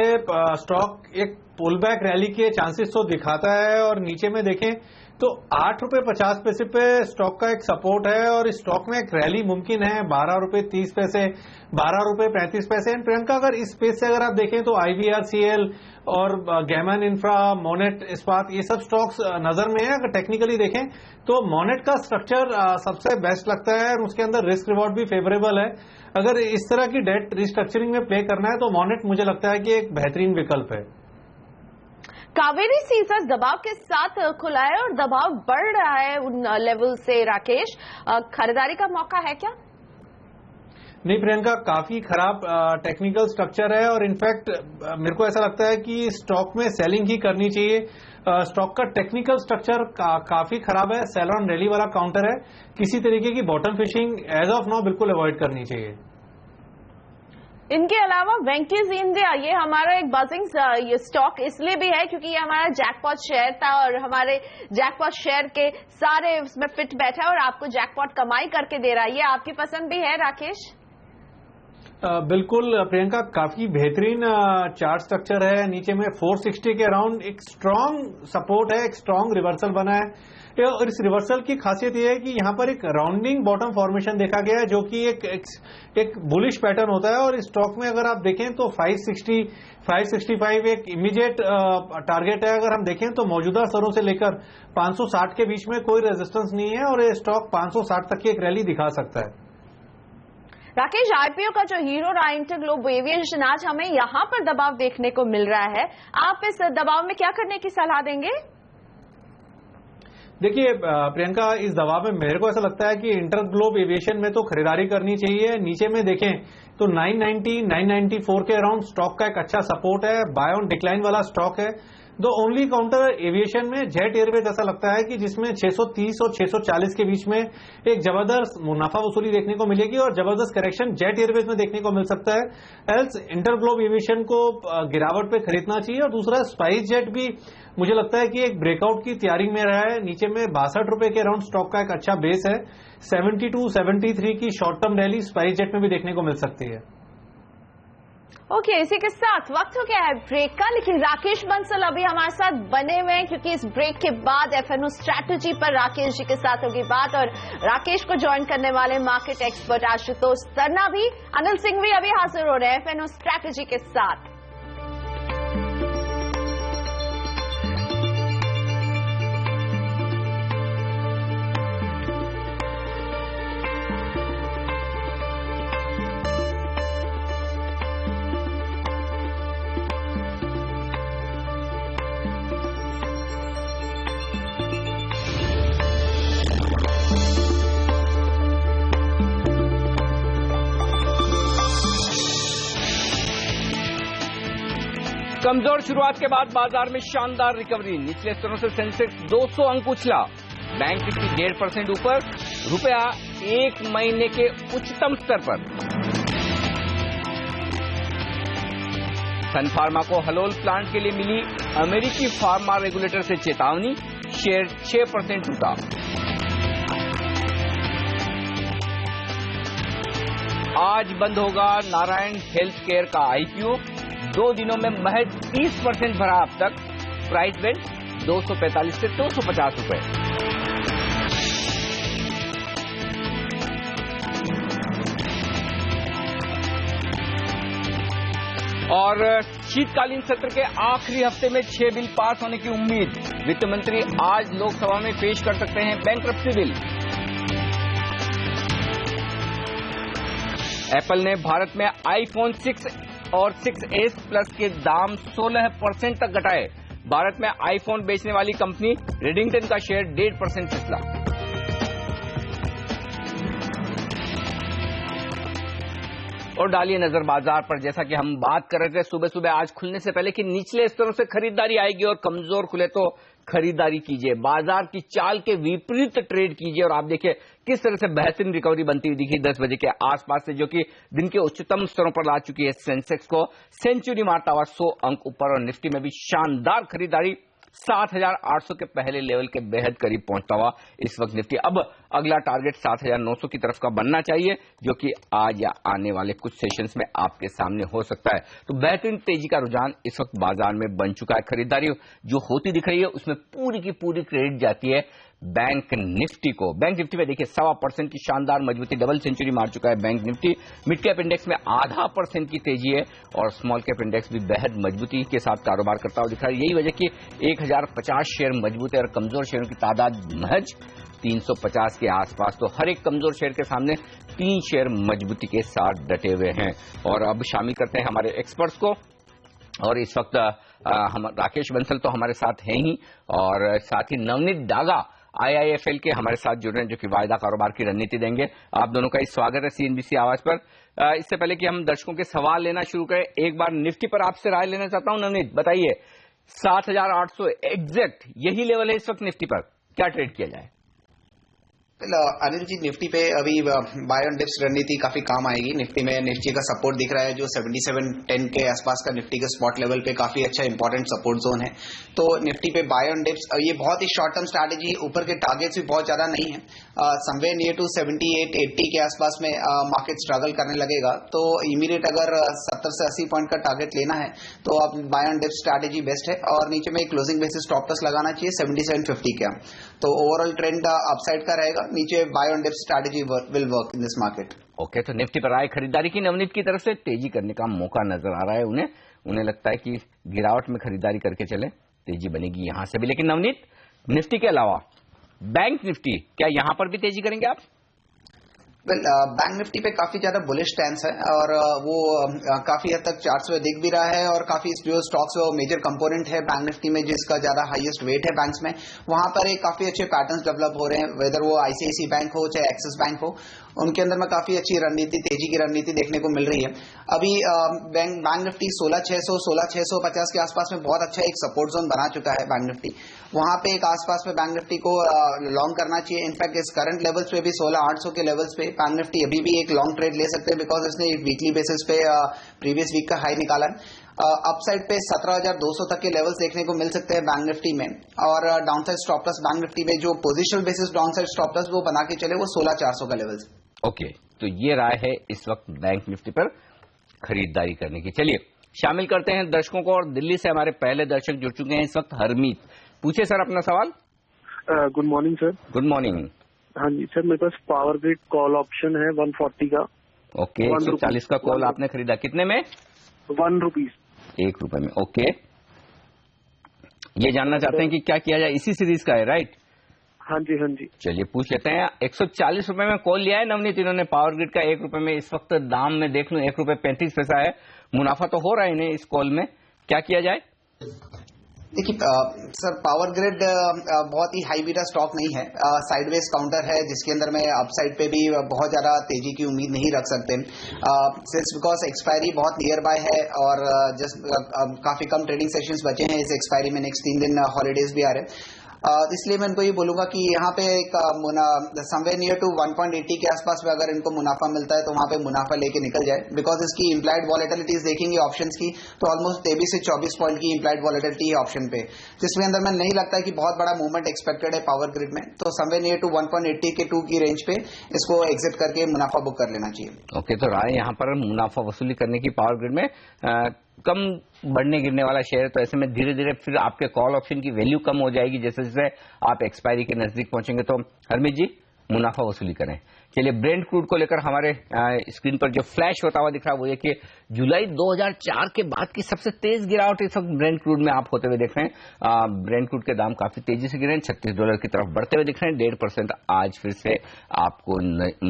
स्टॉक एक पुल बैक रैली के चांसेस तो दिखाता है, और नीचे में देखें तो 8 रुपए 50 पैसे पे स्टॉक का एक सपोर्ट है और इस स्टॉक में एक रैली मुमकिन है 12 रुपए 30 पैसे, 12 रुपए 35 पैसे। एंड प्रियंका, अगर इस स्पेस से अगर आप देखें तो IVRCL और गैमन इंफ्रा, मोनेट इस्पात, ये सब स्टॉक्स नजर में है। अगर टेक्निकली देखें तो मोनेट का स्ट्रक्चर सबसे बेस्ट लगता है और उसके अंदर रिस्क रिवॉर्ड भी फेवरेबल है। अगर इस तरह की डेट रिस्ट्रक्चरिंग में प्ले करना है तो मोनेट मुझे लगता है कि एक बेहतरीन विकल्प है। कावेरी सीजर्स दबाव के साथ खुला है और दबाव बढ़ रहा है उन लेवल से। राकेश, खरीदारी का मौका है क्या? नहीं प्रियंका, काफी खराब टेक्निकल स्ट्रक्चर है और इनफैक्ट मेरे को ऐसा लगता है कि स्टॉक में सेलिंग ही करनी चाहिए। स्टॉक का टेक्निकल स्ट्रक्चर काफी खराब है, सेल ऑन रैली वाला काउंटर है। किसी तरीके की bottom fishing as of now बिल्कुल अवॉइड करनी चाहिए। इनके अलावा वेंकीज इंडिया, ये हमारा एक बजिंग स्टॉक इसलिए भी है क्योंकि ये हमारा जैकपॉट शेयर था और हमारे जैकपॉट शेयर के सारे उसमें फिट बैठा है और आपको जैकपॉट कमाई करके दे रहा है। ये आपकी पसंद भी है राकेश? बिल्कुल प्रियंका, काफी बेहतरीन चार्ट स्ट्रक्चर है। नीचे में 460 के अराउंड एक स्ट्रांग सपोर्ट है, एक स्ट्रांग रिवर्सल बना है और इस रिवर्सल की खासियत यह है कि यहां पर एक राउंडिंग बॉटम फॉर्मेशन देखा गया है जो कि एक बुलिश पैटर्न होता है। और इस स्टॉक में अगर आप देखें तो 560, 565 एक इमीडिएट टारगेट है। अगर हम देखें तो मौजूदा स्तरों से लेकर 560 के बीच में कोई रेजिस्टेंस नहीं है और ये स्टॉक 560 तक की एक रैली दिखा सकता है। राकेश, आईपीओ का जो हीरो रहा इंटरग्लोब एविएशन, आज हमें यहां पर दबाव देखने को मिल रहा है। आप इस दबाव में क्या करने की सलाह देंगे? देखिए प्रियंका, इस दबाव में मेरे को ऐसा लगता है कि इंटरग्लोब एविएशन में तो खरीदारी करनी चाहिए। नीचे में देखें तो 990, 994 के अराउंड स्टॉक का एक अच्छा सपोर्ट है, बाय ऑन डिक्लाइन वाला स्टॉक है। दो ओनली काउंटर एविएशन में जेट एयरवेज ऐसा लगता है कि जिसमें 630 और 640 के बीच में एक जबरदस्त मुनाफा वसूली देखने को मिलेगी और जबरदस्त करेक्शन जेट एयरवेज में देखने को मिल सकता है। एल्स इंटरग्लोब एविएशन को गिरावट पे खरीदना चाहिए। और दूसरा स्पाइस जेट भी मुझे लगता है कि एक ब्रेकआउट की तैयारी में रहा है। नीचे में 62 रुपए के अराउंड स्टॉक का एक अच्छा बेस है। 72, 73 की short term rally spice jet में भी देखने को मिल सकती है। ओके, इसी के साथ वक्त हो गया है ब्रेक का, लेकिन राकेश बंसल अभी हमारे साथ बने हुए हैं क्योंकि इस ब्रेक के बाद एफएनओ स्ट्रैटेजी पर राकेश जी के साथ होगी बात। और राकेश को ज्वाइन करने वाले मार्केट एक्सपर्ट आशुतोष सरना भी, अनिल सिंह भी अभी हाजिर हो रहे हैं एफएनओ स्ट्रैटेजी के साथ। कमजोर शुरुआत के बाद बाजार में शानदार रिकवरी। निचले स्तरों से सेंसेक्स 200 अंक उछला, बैंक निफ्टी 1.5% ऊपर, रुपया 1 महीने के उच्चतम स्तर पर। सन फार्मा को हलोल प्लांट के लिए मिली अमेरिकी फार्मा रेगुलेटर से चेतावनी, शेयर 6% टूटा। आज बंद होगा नारायण हेल्थ केयर का आईपीओ, 2 दिनों में महज 30% भरा अब तक। प्राइस बेंड 245 से 250 रुपए। और शीतकालीन सत्र के आखिरी हफ्ते में 6 बिल पास होने की उम्मीद। वित्त मंत्री आज लोकसभा में पेश कर सकते हैं बैंक्रप्सी बिल। एप्पल ने भारत में आईफोन 6 और 6s प्लस के दाम 16% तक घटाए। भारत में आईफोन बेचने वाली कंपनी रेडिंगटन का शेयर 1.5% फिसला। और डालिए नजर बाजार पर। जैसा कि हम बात कर रहे थे सुबह सुबह आज खुलने से पहले कि निचले स्तरों से खरीदारी आएगी और कमजोर खुले तो खरीदारी कीजिए, बाजार की चाल के विपरीत ट्रेड कीजिए। और आप देखिए किस तरह से बेहतरीन रिकवरी बनती हुई दिखी 10 बजे के आसपास से, जो कि दिन के उच्चतम स्तरों पर ला चुकी है। सेंसेक्स को सेंचुरी मारता हुआ 100 अंक ऊपर और निफ्टी में भी शानदार खरीदारी 7,800 के पहले लेवल के बेहद करीब पहुंचता हुआ इस वक्त निफ्टी अब अगला टारगेट 7,900 की तरफ का बनना चाहिए, जो कि आज या आने वाले कुछ सेशंस में आपके सामने हो सकता है। तो बेहतरीन तेजी का रुझान इस वक्त बाजार में बन चुका है। खरीदारी जो होती दिख रही है उसमें पूरी की पूरी क्रेडिट जाती है बैंक निफ्टी को। बैंक निफ्टी में देखिए 1.25% की शानदार मजबूती, डबल सेंचुरी मार चुका है bank Nifty. Mid cap index में 0.5% की तेजी है और स्मॉल कैप इंडेक्स भी बेहद मजबूती के साथ कारोबार करता हुआ दिख रहा है। यही वजह कि 1050 शेयर मजबूत है और कमजोर शेयरों की तादाद महज 350 के आसपास। तो हर एक कमजोर शेयर के सामने 3 शेयर मजबूती के साथ डटे हुए हैं। और अब शामिल करते हैं हमारे एक्सपर्ट्स को, और इस वक्त हम राकेश बंसल तो हमारे साथ हैं ही, और साथ ही नवनीत डागा IIFL के हमारे साथ जुड़ रहे हैं, जो कि वायदा कारोबार की रणनीति देंगे। आप दोनों का स्वागत है CNBC आवाज पर। इससे पहले कि हम दर्शकों के सवाल लेना शुरू करें, एक बार निफ्टी पर आपसे राय लेना चाहता हूं। नवनीत बताइए, 7,800 एग्जैक्ट यही लेवल है इस वक्त निफ्टी पर, क्या ट्रेड किया जाए? अनिल जी, निफ्टी पे अभी बाय ऑन डिप्स रणनीति काफी काम आएगी। निफ्टी में निफ्टी का सपोर्ट दिख रहा है जो 7710 के आसपास का निफ्टी के स्पॉट लेवल पे काफी अच्छा इंपॉर्टेंट सपोर्ट जोन है। तो निफ्टी पे बाय ऑन डिप्स, ये बहुत ही शॉर्ट टर्म स्ट्रैटेजी, ऊपर के टारगेट्स भी बहुत ज्यादा नहीं है। समवेयर नियर टू 7880 के आसपास में मार्केट स्ट्रगल करने लगेगा, तो इमीडिएट अगर 70 से 80 पॉइंट का टारगेट लेना है तो आप buy on dips strategy best है। और नीचे में क्लोजिंग बेसिस स्टॉप लॉस लगाना चाहिए 7750 का। तो ओवरऑल ट्रेंड अपसाइड का रहेगा, नीचे buy on dips strategy will work in this market. Okay, तो निफ्टी पर आए खरीदारी की नवनीत की तरफ से तेजी करने का मौका नजर आ रहा है उन्हें लगता है कि गिरावट में खरीदारी करके चले, तेजी बनेगी यहां से भी। लेकिन नवनीत, निफ्टी के अलावा बैंक निफ्टी, क्या यहां पर भी तेजी करेंगे आप? बैंक निफ्टी पे काफी ज्यादा बुलिश स्टैंस है और वो काफी हद तक चार्ट्स में दिख भी रहा है। और काफी जो स्टॉक्स वो मेजर कंपोनेंट है बैंक निफ्टी में जिसका ज्यादा हाईएस्ट वेट है बैंक्स में, वहां पर एक काफी अच्छे पैटर्न्स डेवलप हो रहे हैं। वेदर वो ICICI बैंक हो चाहे एक्सिस बैंक हो, उनके अंदर में काफी अच्छी रणनीति, तेजी की रणनीति देखने को मिल रही है। अभी बैंक निफ्टी 16,600 16,650 के आसपास में बहुत अच्छा एक सपोर्ट जोन बना चुका है बैंक निफ्टी। वहां पे एक आसपास में बैंक निफ्टी को लॉन्ग करना चाहिए। इनफैक्ट इस करंट लेवल्स पे भी 16,800 के लेवल्स पे बैंक निफ्टी अभी भी एक लॉन्ग ट्रेड ले सकते हैं, बिकॉज इसने वीकली बेसिस पे प्रीवियस वीक का हाई निकाला है। अपसाइड पे 17,200 तक के लेवल्स देखने को मिल सकते हैं बैंक निफ्टी में। और downside stop loss bank Nifty में जो positional basis downside stop loss वो बना के चले, वो 16,400 का लेवल्स। ओके, तो ये राय है इस वक्त बैंक निफ्टी पर खरीदारी करने की। चलिए शामिल करते हैं दर्शकों को, और दिल्ली से हमारे पहले दर्शक जुड़ चुके हैं इस वक्त। हरमीत, पूछे सर अपना सवाल। Good morning sir. Good morning. हाँ जी सर, मेरे पास पावर ग्रिड कॉल ऑप्शन है 140 का। ओके, 140 का कॉल आपने खरीदा, कितने में? 1 रुपीज, 1 रुपए में। ओके, ये जानना चाहते हैं कि क्या किया जाए, इसी सीरीज का है राइट? हाँ जी हाँ जी। चलिए पूछ लेते हैं। 140 रुपए में कॉल लिया है नवनीत इन्होंने पावर ग्रिड का 1 रुपए में। इस वक्त दाम में देख लूं 1 रुपए 35 पैसा है, मुनाफा तो हो रहा है इन्हें इस कॉल में, क्या किया जाए? देखिए सर, पावर ग्रिड बहुत ही हाई बीटा स्टॉक नहीं है, साइडवेज काउंटर है जिसके अंदर में अपसाइड पे भी बहुत ज्यादा तेजी की उम्मीद नहीं रख सकते, सिंस बिकॉज एक्सपायरी बहुत नियर बाय है और जस्ट काफी कम ट्रेडिंग सेशंस बचे हैं इस एक्सपायरी में। नेक्स्ट 3 दिन हॉलीडेज भी आ रहे हैं, इसलिए मैं इनको ये बोलूंगा कि यहाँ पे एक समवेयर नियर टू 1.80 के आसपास में अगर इनको मुनाफा मिलता है तो वहां पे मुनाफा लेके निकल जाए, बिकॉज इसकी इम्प्लाइड वॉलेटिलिटीज देखेंगे ऑप्शंस की तो ऑलमोस्ट 23 से 24 पॉइंट की इम्प्लाइड वॉलेटिलिटी है ऑप्शन पे, जिसमें अंदर में नहीं लगता है कि बहुत बड़ा मूवमेंट एक्सपेक्टेड है पावर ग्रिड में। तो समवेयर नियर टू 1.80 के 2 की रेंज पे इसको एग्जिट करके मुनाफा बुक कर लेना चाहिए। ओके, तो राय यहाँ पर मुनाफा वसूली करने की पावर ग्रिड में। कम बढ़ने गिरने वाला शेयर है, तो ऐसे में धीरे धीरे फिर आपके कॉल ऑप्शन की वैल्यू कम हो जाएगी जैसे जैसे आप एक्सपायरी के नजदीक पहुंचेंगे। तो हरमीत जी, मुनाफा वसूली करें। चलिए ब्रेंट क्रूड को लेकर हमारे स्क्रीन पर जो फ्लैश होता हुआ दिख रहा है वो ये कि जुलाई 2004 के बाद की सबसे तेज गिरावट इस वक्त ब्रेंट क्रूड में आप होते हुए देख रहे हैं। ब्रेंट क्रूड के दाम काफी तेजी से गिरे हैं, $36 की तरफ बढ़ते हुए दिख रहे हैं। 1.5% आज फिर से आपको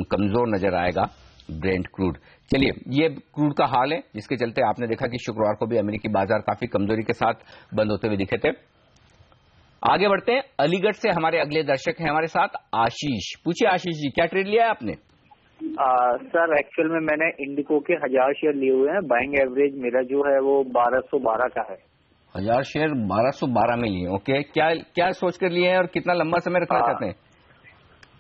कमजोर नजर आएगा ब्रेंट क्रूड। चलिए, ये क्रूड का हाल है जिसके चलते आपने देखा कि शुक्रवार को भी अमेरिकी बाजार काफी कमजोरी के साथ बंद होते हुए दिखे थे। आगे बढ़ते हैं, अलीगढ़ से हमारे अगले दर्शक हैं हमारे साथ आशीष। पूछिए आशीष जी, क्या ट्रेड लिया है आपने? सर एक्चुअल में मैंने इंडिको के 1000 शेयर लिए हुए हैं, बाइंग एवरेज मेरा जो है वो 1212 का है। 1000 शेयर 1212 में लिए, ओके। क्या सोच कर लिए हैं और कितना लंबा समय रखना चाहते हैं?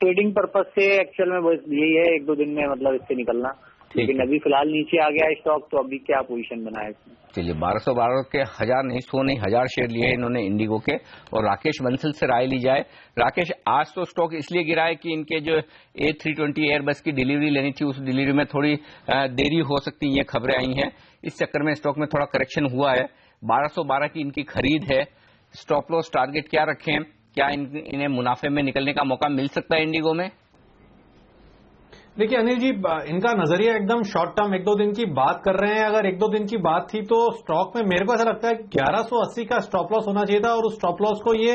ट्रेडिंग पर्पज से एक्चुअल में बस यही है, 1-2 दिन में मतलब इससे निकलना। लेकिन अभी फिलहाल नीचे आ गया स्टॉक, तो अभी क्या पोजीशन बना है इसमें? चलिए 1212 के 1000 नहीं 100 नहीं 1000 शेयर लिए इन्होंने इंडिगो के। और राकेश बंसल से राय ली जाए। राकेश, आज तो स्टॉक इसलिए गिरा है कि इनके जो A320 एयरबस की डिलीवरी लेनी थी, उस डिलीवरी में थोड़ी देरी हो सकती है, ये खबरें आई हैं। इस चक्कर में स्टॉक में थोड़ा करेक्शन हुआ है। 1212 की इनकी खरीद है। स्टॉप लॉस टारगेट क्या रखें? क्या इन्हें मुनाफे में निकलने का मौका मिल सकता है इंडिगो में? देखिए अनिल जी, इनका नजरिया एकदम शॉर्ट टर्म 1-2 दिन की बात कर रहे हैं। अगर 1-2 दिन की बात थी तो स्टॉक में मेरे को ऐसा लगता है 1180 का स्टॉप लॉस होना चाहिए था और उस स्टॉप लॉस को ये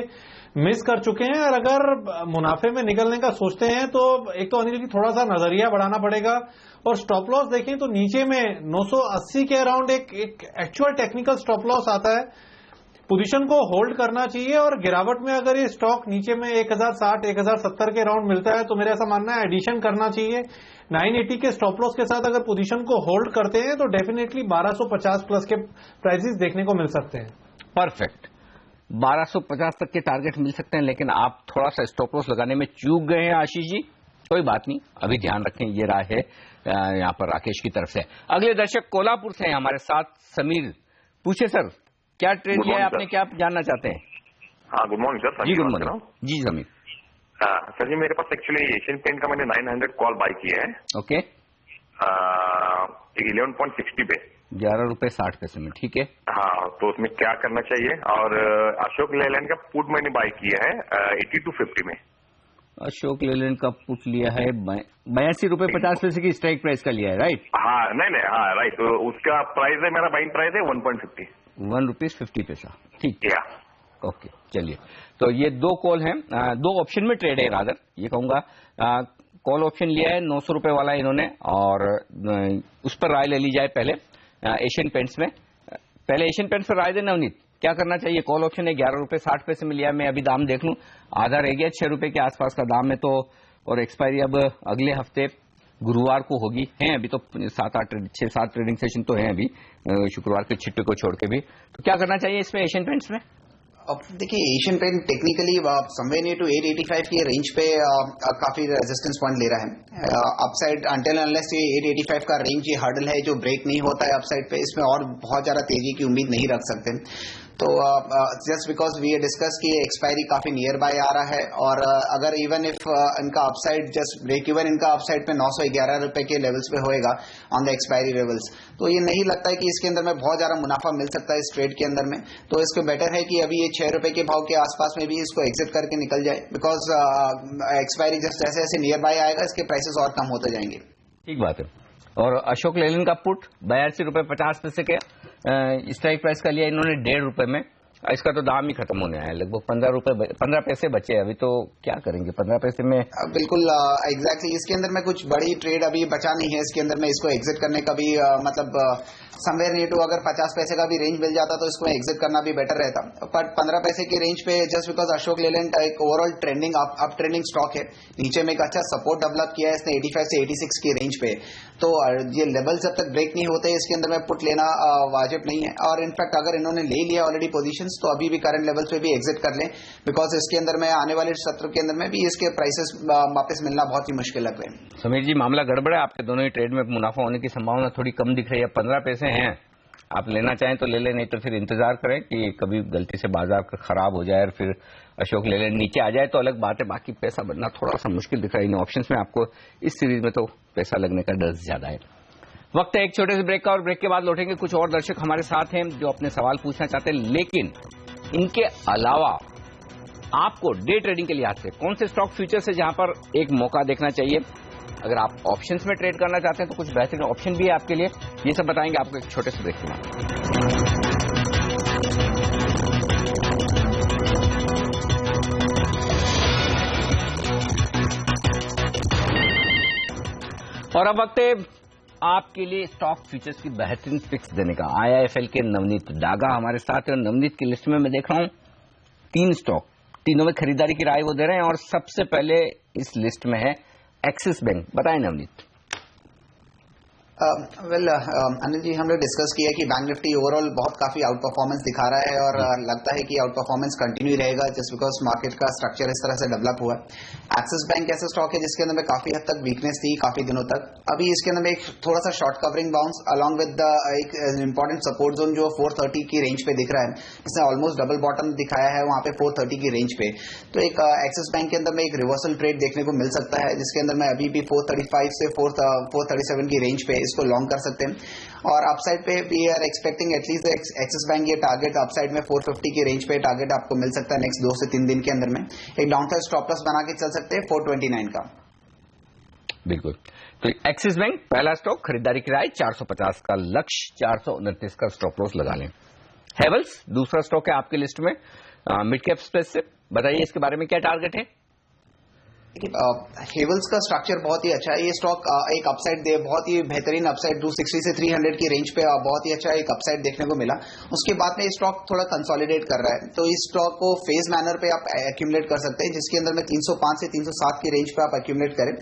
मिस कर चुके हैं। और अगर मुनाफे में निकलने का सोचते हैं तो एक तो अनिल जी थोड़ा सा नजरिया बढ़ाना पड़ेगा। और स्टॉप लॉस देखें तो नीचे में 980 के अराउंड एक एक्चुअल टेक्निकल स्टॉप लॉस आता है। पोजीशन को होल्ड करना चाहिए और गिरावट में अगर ये स्टॉक नीचे में 1060 1070 के राउंड मिलता है तो मेरा ऐसा मानना है एडिशन करना चाहिए। 980 के स्टॉप लॉस के साथ अगर पोजीशन को होल्ड करते हैं तो डेफिनेटली 1250 प्लस के प्राइसेस देखने को मिल सकते हैं। परफेक्ट, 1250 तक के टारगेट मिल सकते हैं, लेकिन आप थोड़ा सा स्टॉप लॉस लगाने में चूक गए हैं आशीष जी। कोई बात नहीं, अभी ध्यान रखें, ये राय है यहाँ पर राकेश की तरफ से। अगले दर्शक कोल्हापुर से हैं हमारे साथ, समीर। पूछे सर, क्या ट्रेड लिया है आपने, क्या आप जानना चाहते हैं? हाँ, गुड मॉर्निंग सर। जी गुड मॉर्निंग जी समीर। सर जी, मेरे पास एक्चुअली एशियन पेंट का मैंने 900 कॉल बाई किया है। ओके। 11.60 पे, 11 रुपए 60 पैसे में, ठीक है। हाँ, तो उसमें क्या करना चाहिए? और अशोक लेलैंड का पुट मैंने बाई किया है 82.50 में। अशोक लेलैंड का पुट लिया है 82 रुपए 50 पैसे की स्ट्राइक प्राइस का लिया है, राइट? हाँ, नहीं, हाँ राइट। तो उसका प्राइस है, मेरा बाइंग प्राइस है 1.50, ₹1.50, ठीक है। या ओके, चलिए। तो ये दो कॉल हैं, दो ऑप्शन में ट्रेड है रादर, ये कहूंगा। कॉल ऑप्शन लिया है 900 रुपए वाला इन्होंने, और उस पर राय ले ली जाए पहले एशियन पेंट्स में। पहले एशियन पेंट्स पर राय देना नवनीत, क्या करना चाहिए? कॉल ऑप्शन है 11 रुपए 60 पैसे में लिया। मैं अभी दाम देख लूं, आधा रह गया, 6 रुपए के आसपास का दाम है। तो और एक्सपायरी अब अगले हफ्ते गुरुवार को होगी। हैं अभी तो 6-7 ट्रेडिंग सेशन तो हैं अभी, शुक्रवार के छिट्टे को छोड़ के भी। तो क्या करना चाहिए इसमें एशियन पेंट्स में? अब देखिए, Asian paint technically somewhere near to 885 की रेंज पे काफी रेजिस्टेंस पॉइंट ले रहा है। अपसाइड अंटिल अनलेस ये 885 का रेंज ये हर्डल है जो ब्रेक नहीं होता है अपसाइड पे, इसमें और बहुत ज्यादा तेजी की उम्मीद नहीं रख सकते। तो जस्ट बिकॉज वी डिस्कस की एक्सपायरी काफी नियर बाय आ रहा है, और अगर इवन इफ इनका अपसाइड जस्ट ब्रेक इवन इनका अपसाइड पे 911 रुपए के लेवल्स पे होएगा ऑन द एक्सपायरी लेवल्स, तो ये नहीं लगता है कि इसके अंदर में बहुत ज्यादा मुनाफा मिल सकता है इस ट्रेड के अंदर में। तो इसको बेटर है कि अभी ये 6 रुपए के भाव के आसपास में भी इसको एग्जिट करके निकल जाए, बिकॉज एक्सपायरी जस्ट जैसे जैसे नियर बाय आएगा इसके प्राइसेस और कम होते जाएंगे। ठीक बात है। और अशोक लेलैंड का पुट 82 रुपए 50 पैसे के स्ट्राइक प्राइस का लिया इन्होंने 1.5 रुपए में। इसका तो दाम ही खत्म होने आया, लगभग 15 पैसे बचे। अभी तो क्या करेंगे 15 पैसे में? बिल्कुल एग्जैक्टली, इसके अंदर में कुछ बड़ी ट्रेड अभी बचा नहीं है। इसके अंदर में इसको एग्जिट करने का भी मतलब समवेयर नियर टू अगर 50 पैसे का भी रेंज मिल जाता तो इसको एग्जिट करना भी बेटर रहता। पर 15 पैसे की रेंज पे जस्ट बिकॉज अशोक लेलैंड एक overall trending up trending stock है, नीचे में एक अच्छा सपोर्ट डेवलप किया है इसने 85 से 86 की रेंज पे। तो ये लेवल जब तक ब्रेक नहीं होते इसके अंदर में पुट लेना वाजिब नहीं है। और इनफैक्ट अगर इन्होंने ले लिया ऑलरेडी पोजीशंस तो अभी भी करंट लेवल्स पे भी एग्जिट कर लें, बिकॉज इसके अंदर में आने वाले सत्र के अंदर में भी इसके प्राइसेस वापस मिलना बहुत ही मुश्किल लग रहे हैं। समीर जी, मामला गड़बड़ है, आपके दोनों ही ट्रेड में मुनाफा होने की संभावना थोड़ी कम दिख रही है। 15 पैसे हैं, आप लेना चाहें तो ले लें, नहीं तो फिर इंतजार करें कि कभी गलती से बाजार खराब हो जाए और फिर अशोक लेलैंड नीचे आ जाए तो अलग बात है। बाकी पैसा बनना थोड़ा सा मुश्किल दिख रहा है इन ऑप्शंस में। आपको इस सीरीज में तो पैसा लगने का डर ज्यादा है। वक्त है एक छोटे से ब्रेक का, और ब्रेक के बाद लौटेंगे। कुछ और दर्शक हमारे साथ हैं जो अपने सवाल पूछना चाहते हैं, लेकिन इनके अलावा आपको डे ट्रेडिंग के लिहाज से कौन से स्टॉक फ्यूचर्स है जहां पर एक मौका देखना चाहिए? अगर आप ऑप्शंस में ट्रेड करना चाहते हैं तो कुछ बेहतरीन ऑप्शन भी है आपके लिए, ये सब बताएंगे आपको एक छोटे से ब्रेक के बाद। और अब वक्त है आपके लिए स्टॉक फ्यूचर्स की बेहतरीन पिक्स देने का। IIFL के नवनीत डागा हमारे साथ है, और नवनीत की लिस्ट में मैं देख रहा हूं 3 स्टॉक, तीनों में खरीदारी की राय वो दे रहे हैं। और सबसे पहले इस लिस्ट में है एक्सिस बैंक। बताएं नवनीत। अनिल जी, हमने डिस्कस किया कि बैंक निफ्टी ओवरऑल बहुत काफी आउट परफॉर्मेंस दिखा रहा है और लगता है कि आउट परफॉर्मेंस कंटिन्यू रहेगा जस्ट बिकॉज मार्केट का स्ट्रक्चर इस तरह से डेवलप हुआ है। एक्सिस बैंक ऐसा स्टॉक है जिसके अंदर में काफी हद तक वीकनेस थी काफी दिनों तक। अभी इसके अंदर में एक थोड़ा सा short covering bounce along with the एक इंपॉर्टेंट सपोर्ट जोन जो 430 की रेंज पे दिख रहा है, इसने ऑलमोस्ट डबल बॉटम दिखाया है वहां पे 430 की रेंज पे। तो एक एक्सिस बैंक के अंदर में एक रिवर्सल ट्रेड देखने को मिल सकता है जिसके अंदर में अभी भी 435 से 437 की रेंज पे इसको लॉन्ग कर सकते हैं। और अपसाइड पे we are expecting at least Axis bank ये टारगेट अपसाइड में 450 की रेंज पे टारगेट आपको मिल सकता है नेक्स्ट 2 से 3 दिन के अंदर में। एक डाउनसाइड स्टॉप लॉस बना के चल सकते हैं 429 का। बिल्कुल। तो एक्सिस बैंक पहला स्टॉक खरीदारी की राय 450 का लक्ष्य, 429 का स्टॉप लॉस लगा लें। हेवल्स दूसरा स्टॉक है आपकी लिस्ट में मिड कैप स्पेस से, बताइए इसके बारे में क्या टारगेट है? हेवल्स का स्ट्रक्चर बहुत ही अच्छा है। ये स्टॉक एक अपसाइड दे बहुत ही बेहतरीन अपसाइड 260 से 300 की रेंज पे बहुत ही अच्छा एक अपसाइड देखने को मिला। उसके बाद में ये स्टॉक थोड़ा कंसोलिडेट कर रहा है, तो इस स्टॉक को फेज मैनर पे आप एक्यूमुलेट कर सकते हैं जिसके अंदर में 305 से 307 की रेंज पे आप एक्यूमुलेट करें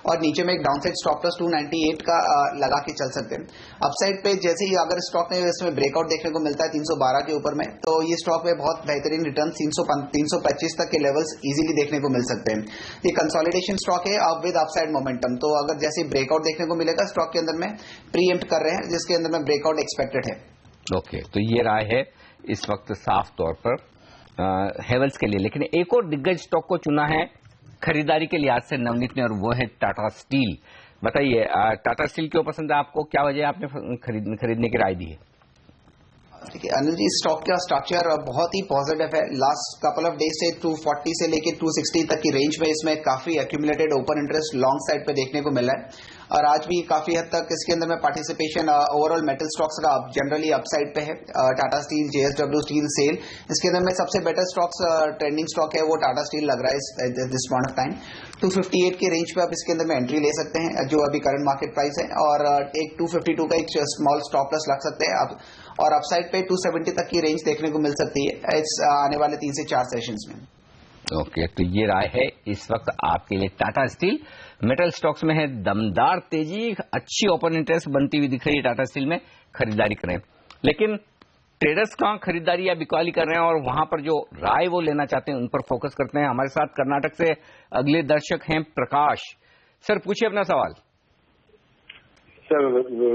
और नीचे में एक डाउनसाइड स्टॉप लॉस 298 का लगा के चल सकते हैं। अपसाइड पे जैसे ही अगर स्टॉक में इसमें ब्रेकआउट देखने को मिलता है 312 के ऊपर में, तो ये स्टॉक में बहुत बेहतरीन रिटर्न 325 तक के लेवल्स इजीली देखने को मिल सकते हैं। ये कंसोलिडेशन स्टॉक है विद अपसाइड मोमेंटम, तो अगर जैसे ब्रेकआउट देखने को मिलेगा स्टॉक के अंदर में प्रीएम्प्ट कर रहे हैं जिसके अंदर में ब्रेकआउट एक्सपेक्टेड है। ओके, तो ये राय है इस वक्त साफ तौर पर हेवल्स के लिए। लेकिन एक और दिग्गज स्टॉक को चुना है खरीदारी के लिहाज से नवनीत ने, और वो है टाटा स्टील। बताइए टाटा स्टील क्यों पसंद है आपको, क्या वजह आपने खरीदने की राय दी है? देखिए अनिल जी, स्टॉक का स्ट्रक्चर बहुत ही पॉजिटिव है। लास्ट कपल ऑफ डेज से 240 से लेके 260 तक की रेंज में इसमें काफी accumulated open interest long side पे देखने को मिला है और आज भी काफी हद तक इसके अंदर में पार्टिसिपेशन ओवरऑल मेटल स्टॉक्स का जनरली अपसाइड पे है। टाटा स्टील, जेएसडब्ल्यू स्टील, सेल, इसके अंदर में सबसे बेटर स्टॉक्स ट्रेंडिंग स्टॉक है वो टाटा स्टील लग रहा है दिस पॉइंट ऑफ टाइम। 258 की रेंज पे आप इसके अंदर में एंट्री ले सकते हैं जो अभी करंट मार्केट प्राइस है, और एक 252 का एक स्मॉल स्टॉप लॉस लग सकते हैं आप, और अपसाइड पे 270 तक की रेंज देखने को मिल सकती है इस आने वाले 3 से 4 सेशंस में। ओके, तो ये राय है इस वक्त आपके लिए। टाटा स्टील मेटल स्टॉक्स में है दमदार तेजी, अच्छी ओपन इंटरेस्ट बनती हुई दिख रही है टाटा स्टील में, खरीदारी करें। लेकिन ट्रेडर्स कहां खरीदारी या बिकवाली कर रहे हैं और वहां पर जो राय वो लेना चाहते हैं उन पर फोकस करते हैं। हमारे साथ कर्नाटक से अगले दर्शक हैं प्रकाश। सर पूछिए अपना सवाल। Sir,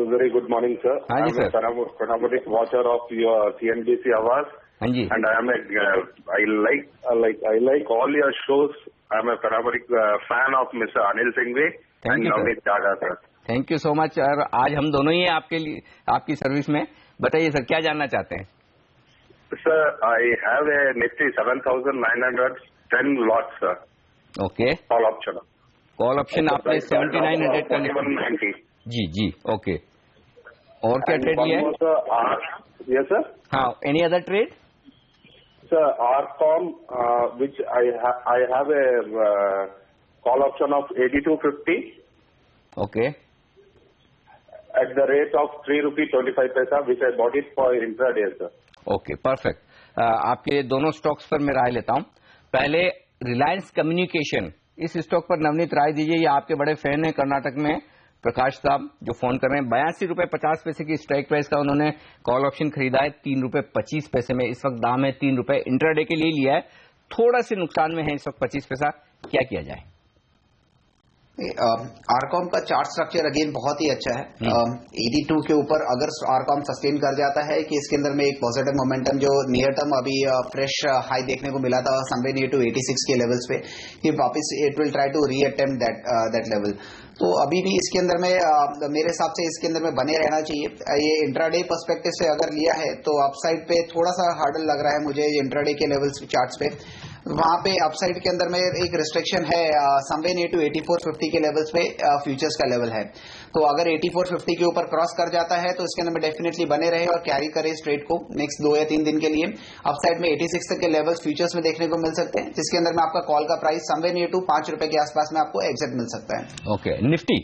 very good morning, sir. हाँ जी sir. I am a fanatic watcher of your CNBC hours. हाँ जी। And I like all your shows. I am a fanatic fan of Mr. Anil Singhvi and Navneet Daga, sir. Thank you so much. और आज हम दोनों ही हैं आपके लिए, आपकी service में। बताइए सर क्या जानना चाहते हैं? Sir, I have a Nifty 7,910 lots, sir. Okay. Call option. Call option आपने 7,900 का 4190. जी ओके। और क्या ट्रेड लिया है? Yes, sir. हाँ, any other trade? Sir, RCom, which I have a call option of 8250. Okay. At the rate of ₹3.25, which I bought it for intraday, sir. Okay, perfect. आपके दोनों stocks पर मैं राय लेता हूं। पहले रिलायंस कम्युनिकेशन, इस स्टॉक पर नवनीत राय दीजिए। ये आपके बड़े फैन हैं कर्नाटक में, प्रकाश साहब जो फोन कर रहे हैं। ₹82.50 की स्ट्राइक प्राइस का उन्होंने कॉल ऑप्शन खरीदा है ₹3.25 में। इस वक्त दाम है ₹3। इंट्राडे के लिए लिया है, थोड़ा से नुकसान में है इस वक्त 25 पैसा। क्या किया जाए? आरकॉम का चार्ट स्ट्रक्चर अगेन बहुत ही अच्छा है। 82 के ऊपर अगर आरकॉम सस्टेन कर जाता है कि इसके अंदर में एक पॉजिटिव मोमेंटम जो नियर टर्म अभी फ्रेश हाई देखने को मिला था समवेयर नियर टू 86 के लेवल्स पे, कि वापस it will try to reattempt that level. तो अभी भी इसके अंदर में मेरे हिसाब से इसके अंदर में बने रहना चाहिए। ये इंट्राडे पर्सपेक्टिव से अगर लिया है तो अपसाइड पे थोड़ा सा हार्डल लग रहा है मुझे इंट्राडे के लेवल्स चार्ट्स पे। वहां पे अपसाइड के अंदर में एक रिस्ट्रिक्शन है समवेयर नियर टू 8450 के लेवल्स पे फ्यूचर्स का लेवल है। तो अगर 8450 के ऊपर क्रॉस कर जाता है तो इसके अंदर में डेफिनेटली बने रहे और कैरी करे इस ट्रेड को नेक्स्ट 2 या 3 दिन के लिए। अपसाइड में 86 तक के लेवल्स फ्यूचर्स में देखने को मिल सकते हैं, जिसके अंदर में आपका कॉल का प्राइस समवेयर नियर टू ₹5 के आसपास में आपको एग्जिट मिल सकता है। ओके, निफ्टी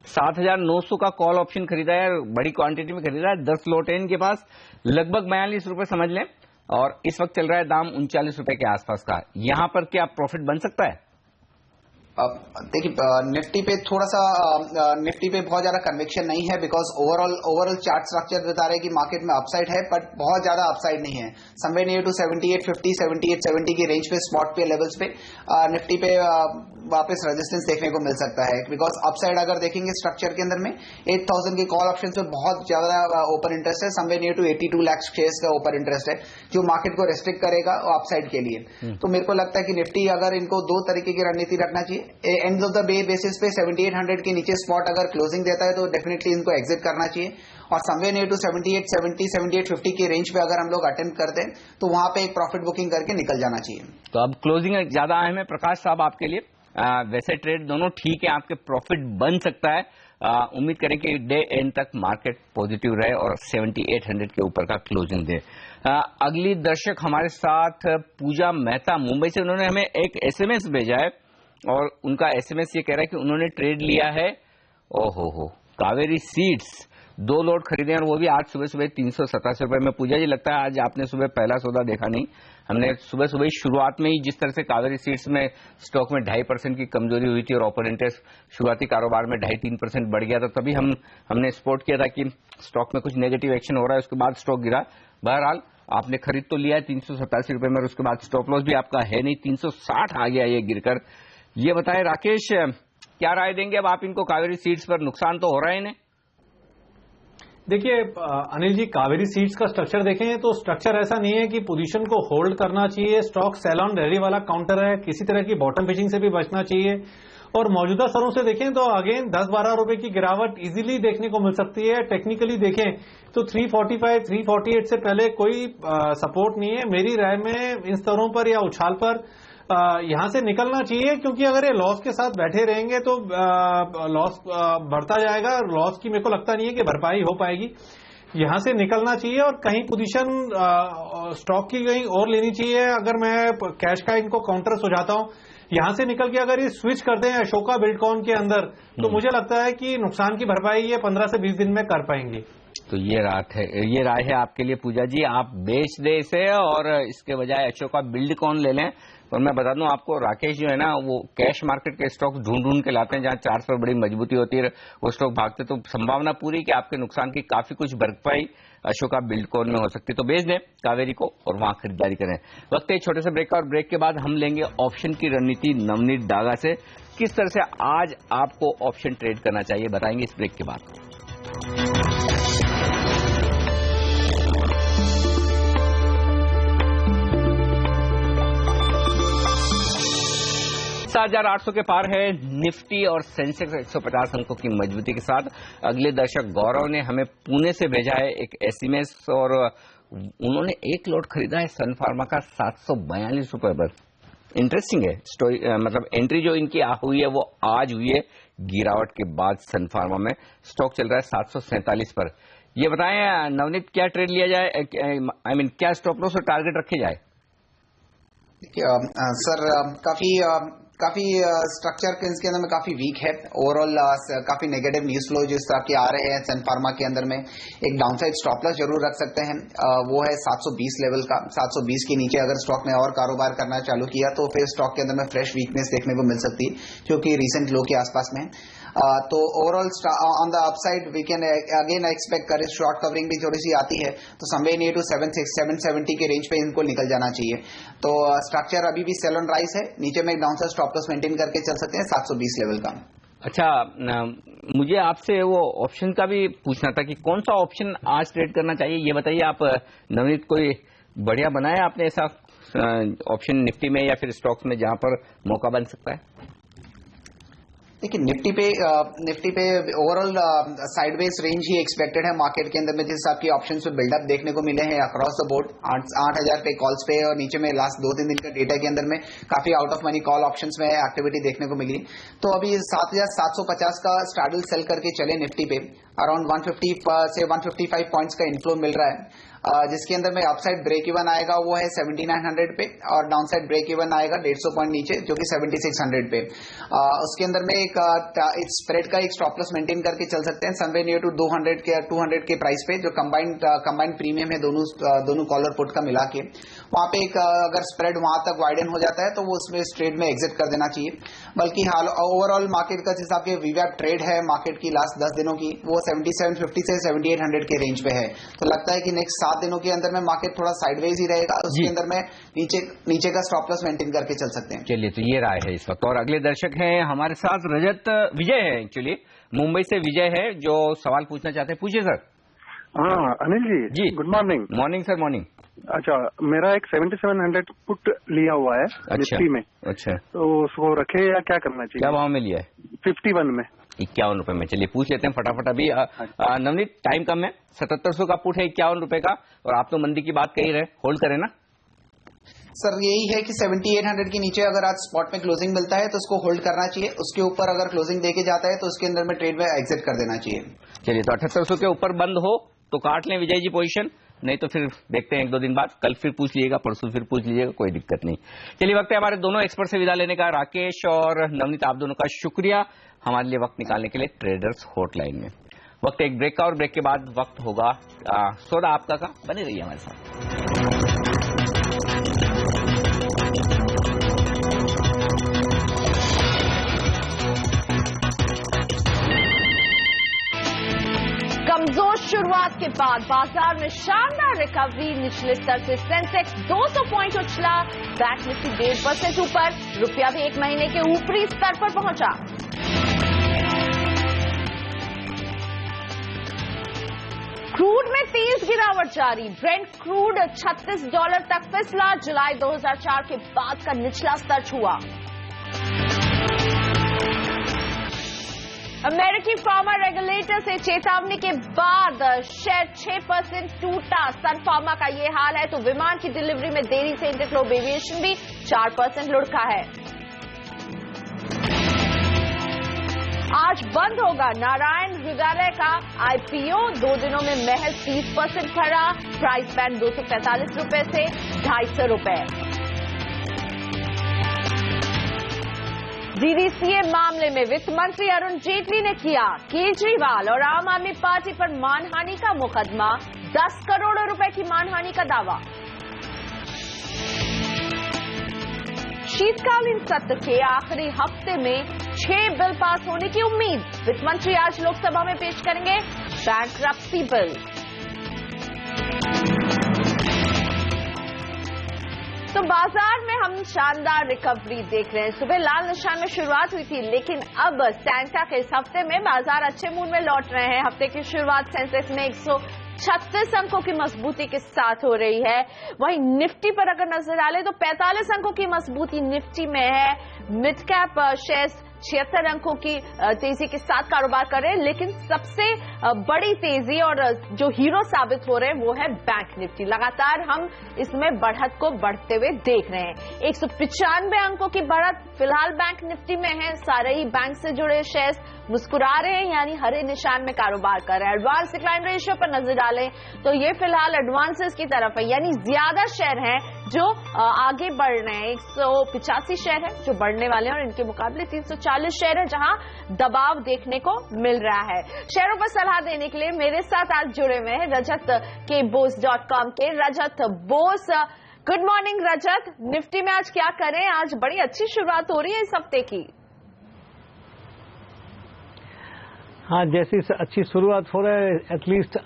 7,900 का कॉल ऑप्शन खरीदा है, बड़ी क्वांटिटी में खरीदा है, 10 लॉट है इनके पास, लगभग ₹42 समझ लें, और इस वक्त चल रहा है दाम ₹39 के आसपास का। यहां पर क्या प्रॉफिट बन सकता है? देखिए निफ्टी पे थोड़ा सा निफ्टी पे बहुत ज्यादा कन्विक्शन नहीं है, बिकॉज ओवरऑल चार्ट स्ट्रक्चर बता रहे हैं कि मार्केट में अपसाइड है, बट बहुत ज्यादा अपसाइड नहीं है। समवेयर नियर टू 7850 7870 की रेंज पे स्पॉट पे लेवल्स पे निफ्टी पे वापस रेजिस्टेंस देखने को मिल सकता है, बिकॉज अपसाइड अगर देखेंगे स्ट्रक्चर के अंदर में 8000 के कॉल ऑप्शन पे बहुत ज्यादा ओपन इंटरेस्ट है। Somewhere near to 82 lakh shares का ओपन इंटरेस्ट है, जो मार्केट को रेस्ट्रिक्ट करेगा अपसाइड के लिए। तो मेरे को लगता है कि निफ्टी अगर इनको दो तरीके की रणनीति रखना चाहिए। End of the day basis पे 7800 के नीचे स्पॉट अगर क्लोजिंग देता है तो डेफिनेटली इनको एग्जिट करना चाहिए, और समवेयर नियर टू 7870 7850 की रेंज पे अगर हम लोग अटेम्प्ट करते हैं तो वहां पे एक प्रॉफिट बुकिंग करके निकल जाना चाहिए। तो अब क्लोजिंग ज्यादा अहम है प्रकाश साहब आपके लिए। वैसे ट्रेड दोनों ठीक है, आपके प्रॉफिट बन सकता है। उम्मीद करें कि डे एंड तक मार्केट पॉजिटिव रहे और 7800 के ऊपर का क्लोजिंग दे। अगली दर्शक हमारे साथ पूजा मेहता मुंबई से, उन्होंने हमें एक एसएमएस भेजा है और उनका एसएमएस ये कह रहा है कि उन्होंने ट्रेड लिया है ओहो कावेरी सीड्स 2 लोड खरीदे और वो भी आज सुबह 387 रुपए में। पूजा जी लगता है आज आपने सुबह पहला सौदा देखा नहीं। हमने सुबह शुरुआत में ही जिस तरह से कावेरी सीड्स में स्टॉक में 2.5% की कमजोरी हुई थी और ओपन इंटरेस्ट शुरुआती कारोबार में 2.5-3% बढ़ गया था, तभी हमने स्पॉट किया था कि स्टॉक में कुछ नेगेटिव एक्शन हो रहा है। उसके बाद स्टॉक गिरा। बहरहाल आपने खरीद तो लिया है 387 रुपए में और उसके बाद स्टॉप लॉस भी आपका है नहीं, 360 आ गया ये गिरकर। ये बताएं राकेश, क्या राय देंगे अब आप इनको कावेरी सीड्स पर? नुकसान तो हो रहा है इन्हें। देखिए अनिल जी, कावेरी सीड्स का स्ट्रक्चर देखें तो स्ट्रक्चर ऐसा नहीं है कि पोजीशन को होल्ड करना चाहिए। स्टॉक सेल ऑन रैली वाला काउंटर है, किसी तरह की बॉटम फिशिंग से भी बचना चाहिए। और मौजूदा स्तरों से देखें तो अगेन 10-12 रुपए की गिरावट इजीली देखने को मिल सकती है। टेक्निकली देखें तो 345 348 से पहले कोई सपोर्ट नहीं है। मेरी राय में इन स्तरों पर या उछाल पर यहां से निकलना चाहिए, क्योंकि अगर ये लॉस के साथ बैठे रहेंगे तो लॉस बढ़ता जाएगा। लॉस की मेरे को लगता नहीं है कि भरपाई हो पाएगी। यहां से निकलना चाहिए और कहीं पोजीशन स्टॉक की कहीं और लेनी चाहिए। अगर मैं कैश का इनको काउंटर सुझाता हूं, यहां से निकल के अगर ये स्विच करते हैं अशोका बिल्डकॉन के अंदर तो मुझे लगता है कि नुकसान की भरपाई ये 15 से 20 दिन में कर पाएंगे। तो ये राय है आपके लिए पूजा जी, आप बेच दे इसे और इसके बजाय अशोका बिल्डकॉन ले लें। और मैं बता दूं आपको, राकेश जो है ना वो कैश मार्केट के स्टॉक ढूंढ के लाते हैं जहां चार्ट पर बड़ी मजबूती होती है, वो स्टॉक भागते, तो संभावना पूरी कि आपके नुकसान की काफी कुछ भरपाई अशोका बिल्डकॉन में हो सकती है। तो बेच दें कावेरी को और वहां खरीदारी करें। वक्त है छोटे से ब्रेक का, और ब्रेक के बाद हम लेंगे ऑप्शन की रणनीति नवनीत डागा से। किस तरह से आज आपको ऑप्शन ट्रेड करना चाहिए बताएंगे इस ब्रेक के बाद। 7,800 के पार है निफ्टी और सेंसेक्स 150 अंकों की मजबूती के साथ। अगले दर्शक गौरव ने हमें पुणे से भेजा है एक एसएमएस और उन्होंने 1 लोट खरीदा है सन फार्मा का 742 रुपए पर। इंटरेस्टिंग है स्टोरी, मतलब एंट्री जो इनकी हुई है वो आज हुई है गिरावट के बाद सन फार्मा में। स्टॉक चल रहा है 747 पर। ये बताएं नवनीत, क्या ट्रेड लिया जाए, क्या स्टॉप लॉस और टारगेट रखे जाए? सर काफी स्ट्रक्चर के इसके अंदर में काफी वीक है। ओवरऑल काफी नेगेटिव न्यूज फ्लो जिस तरह के आ रहे हैं सन फार्मा के अंदर में। एक डाउनसाइड स्टॉप लॉस जरूर रख सकते हैं, वो है 720 लेवल का। 720 के नीचे अगर स्टॉक ने और कारोबार करना चालू किया तो फिर स्टॉक के अंदर में फ्रेश वीकनेस देखने को मिल सकती है, जो कि रिसेंट लो के आसपास में है। तो overall on the upside we can again expect करें शॉर्ट कवरिंग भी थोड़ी सी आती है, तो समवेयर नियर टू 770 के रेंज पे इनको निकल जाना चाहिए। तो स्ट्रक्चर अभी भी सेल ऑन राइज है, नीचे में एक डाउनसाइड स्टॉप लॉस मेंटेन करके चल सकते हैं 720 लेवल का। अच्छा, मुझे आपसे वो ऑप्शन का भी पूछना था कि कौन सा ऑप्शन आज ट्रेड करना चाहिए, ये बताइए आप नवनीत। कोई बढ़िया बनाया आपने ऐसा ऑप्शन निफ्टी में या फिर स्टॉक्स में जहां पर मौका बन सकता है? देखिए निफ्टी पे ओवरऑल साइडवेज रेंज ही एक्सपेक्टेड है मार्केट के अंदर में, जिस हिसाब की ऑप्शंस पे बिल्डअप देखने को मिले हैं अक्रॉस द बोर्ड 8,000 पे कॉल्स पे, और नीचे में लास्ट 2-3 दिन का डेटा के अंदर में काफी out of money call options में एक्टिविटी देखने को मिली। तो अभी 7,750 का स्टार्डल सेल करके चले निफ्टी पे, अराउंड 150 से 155 पॉइंट्स का इनफ्लो मिल रहा है, जिसके अंदर में अपसाइड ब्रेक इवन आएगा वो है 7900 पे, और डाउनसाइड ब्रेक इवन आएगा 150 पॉइंट नीचे जो कि 7600 पे। उसके अंदर में एक स्प्रेड का एक स्टॉप लॉस मेंटेन करके चल सकते हैं समवे नियर टू 200 के प्राइस पे, जो कंबाइंड प्रीमियम है दोनों कॉलर पुट का मिला के। वहां पे एक अगर स्प्रेड वहां तक वाइडन हो जाता है तो वो उसमें इस ट्रेड में एग्जिट कर देना चाहिए। बल्कि हाल ओवरऑल मार्केट का जिस हिसाब के वीवैप ट्रेड है मार्केट की लास्ट 10 दिनों की, वो 7750 से 7800 के रेंज पे है। तो लगता है कि नेक्स्ट 7 दिनों के अंदर में मार्केट थोड़ा साइडवेज ही रहेगा, उसके अंदर में नीचे का स्टॉप लॉस मेंटेन करके चल सकते हैं। चलिए, तो ये राय है इस वक्त। और अगले दर्शक हैं हमारे साथ रजत विजय है, एक्चुअली मुंबई से विजय है, जो सवाल पूछना चाहते हैं। पूछिए सर। हाँ Anil ji, good morning. Morning sir, morning. अच्छा, मेरा एक 7700 पुट लिया हुआ है निफ्टी में। अच्छा, तो उसको रखे या क्या करना चाहिए? क्या भाव में लिया है? 51 में। 51 रुपए में। चलिए पूछ लेते हैं फटाफट अभी। नवनीत, टाइम कम है। 7700 का पुट है 51 रुपए का, और आप तो मंदी की बात कह ही रहे, होल्ड करें ना? सर यही है कि 7800 के नीचे अगर आज स्पॉट में क्लोजिंग मिलता है तो उसको होल्ड करना चाहिए, उसके ऊपर अगर क्लोजिंग देके जाता है तो उसके अंदर में ट्रेड में एग्जिट कर देना चाहिए। चलिए, तो 7800 के ऊपर बंद हो तो काट लें विजय जी पोजीशन, नहीं तो फिर देखते हैं 1-2 दिन बाद। कल फिर पूछ लीजिएगा, परसों फिर पूछ लीजिएगा, कोई दिक्कत नहीं। चलिए, वक्त है हमारे दोनों एक्सपर्ट से विदा लेने का। राकेश और नवनीत, आप दोनों का शुक्रिया हमारे लिए वक्त निकालने के लिए ट्रेडर्स हॉटलाइन में। वक्त एक ब्रेक का, और ब्रेक के बाद वक्त होगा सौदा आपका का। बने रहिए हमारे साथ। कमजोर शुरुआत के बाद बाजार में शानदार रिकवरी। निचले स्तर से सेंसेक्स 200 पॉइंट उछला, बैंक निफ्टी 1.5% ऊपर, रुपया भी 1 महीने के ऊपरी स्तर पर पहुंचा। क्रूड में तेज गिरावट जारी, ब्रेंट क्रूड $36 तक फिसला, जुलाई 2004 के बाद का निचला स्तर छुआ। अमेरिकी फार्मा रेगुलेटर से चेतावनी के बाद शेयर 6% टूटा। सन फार्मा का ये हाल है तो विमान की डिलीवरी में देरी से इंटरग्लोब एविएशन भी 4% लुढ़का है। आज बंद होगा नारायण हृदयालय का आईपीओ, 2 दिनों में महज 30% बढ़ा, प्राइस बैंड 245 रुपए से 250 रुपए। डीडीसीए मामले में वित्त मंत्री अरुण जेटली ने किया केजरीवाल और आम आदमी पार्टी पर मानहानि का मुकदमा, 10 करोड़ रुपए की मानहानि का दावा। शीतकालीन सत्र के आखिरी हफ्ते में 6 बिल पास होने की उम्मीद, वित्त मंत्री आज लोकसभा में पेश करेंगे बैंकरप्सी बिल। तो बाजार में हम शानदार रिकवरी देख रहे हैं। सुबह लाल निशान में शुरुआत हुई थी, लेकिन अब सैंटा के इस हफ्ते में बाजार अच्छे मूड में लौट रहे हैं। हफ्ते की शुरुआत सेंसेक्स में 136 अंकों की मजबूती के साथ हो रही है। वहीं निफ्टी पर अगर नजर डालें तो 45 अंकों की मजबूती निफ्टी में है। मिड कैप शेयर्स 76 अंकों की तेजी के साथ कारोबार कर रहे हैं, लेकिन सबसे बड़ी तेजी और जो हीरो साबित हो रहे हैं वो है बैंक निफ्टी। लगातार हम इसमें बढ़त को बढ़ते हुए देख रहे हैं। 195 अंकों की बढ़त फिलहाल बैंक निफ्टी में है। सारे ही बैंक से जुड़े शेयर्स मुस्कुरा रहे हैं, यानी हरे निशान में कारोबार कर रहे हैं। एडवांस डिक्लाइन रेशियो पर नजर डालें तो ये फिलहाल एडवांसेस की तरफ है, यानी ज्यादा शेयर हैं जो आगे बढ़ रहे हैं। 185 शेयर है जो बढ़ने वाले हैं, और इनके मुकाबले 340 शेयर है जहां दबाव देखने को मिल रहा है। शेयरों पर सलाह देने के लिए मेरे साथ आज जुड़े हुए हैं रजत के बोस.com के रजत बोस। गुड मॉर्निंग रजत, निफ्टी में आज क्या करें? आज बड़ी अच्छी शुरुआत हो रही है इस हफ्ते की। हाँ, जैसी अच्छी शुरुआत हो रहा है, एटलीस्ट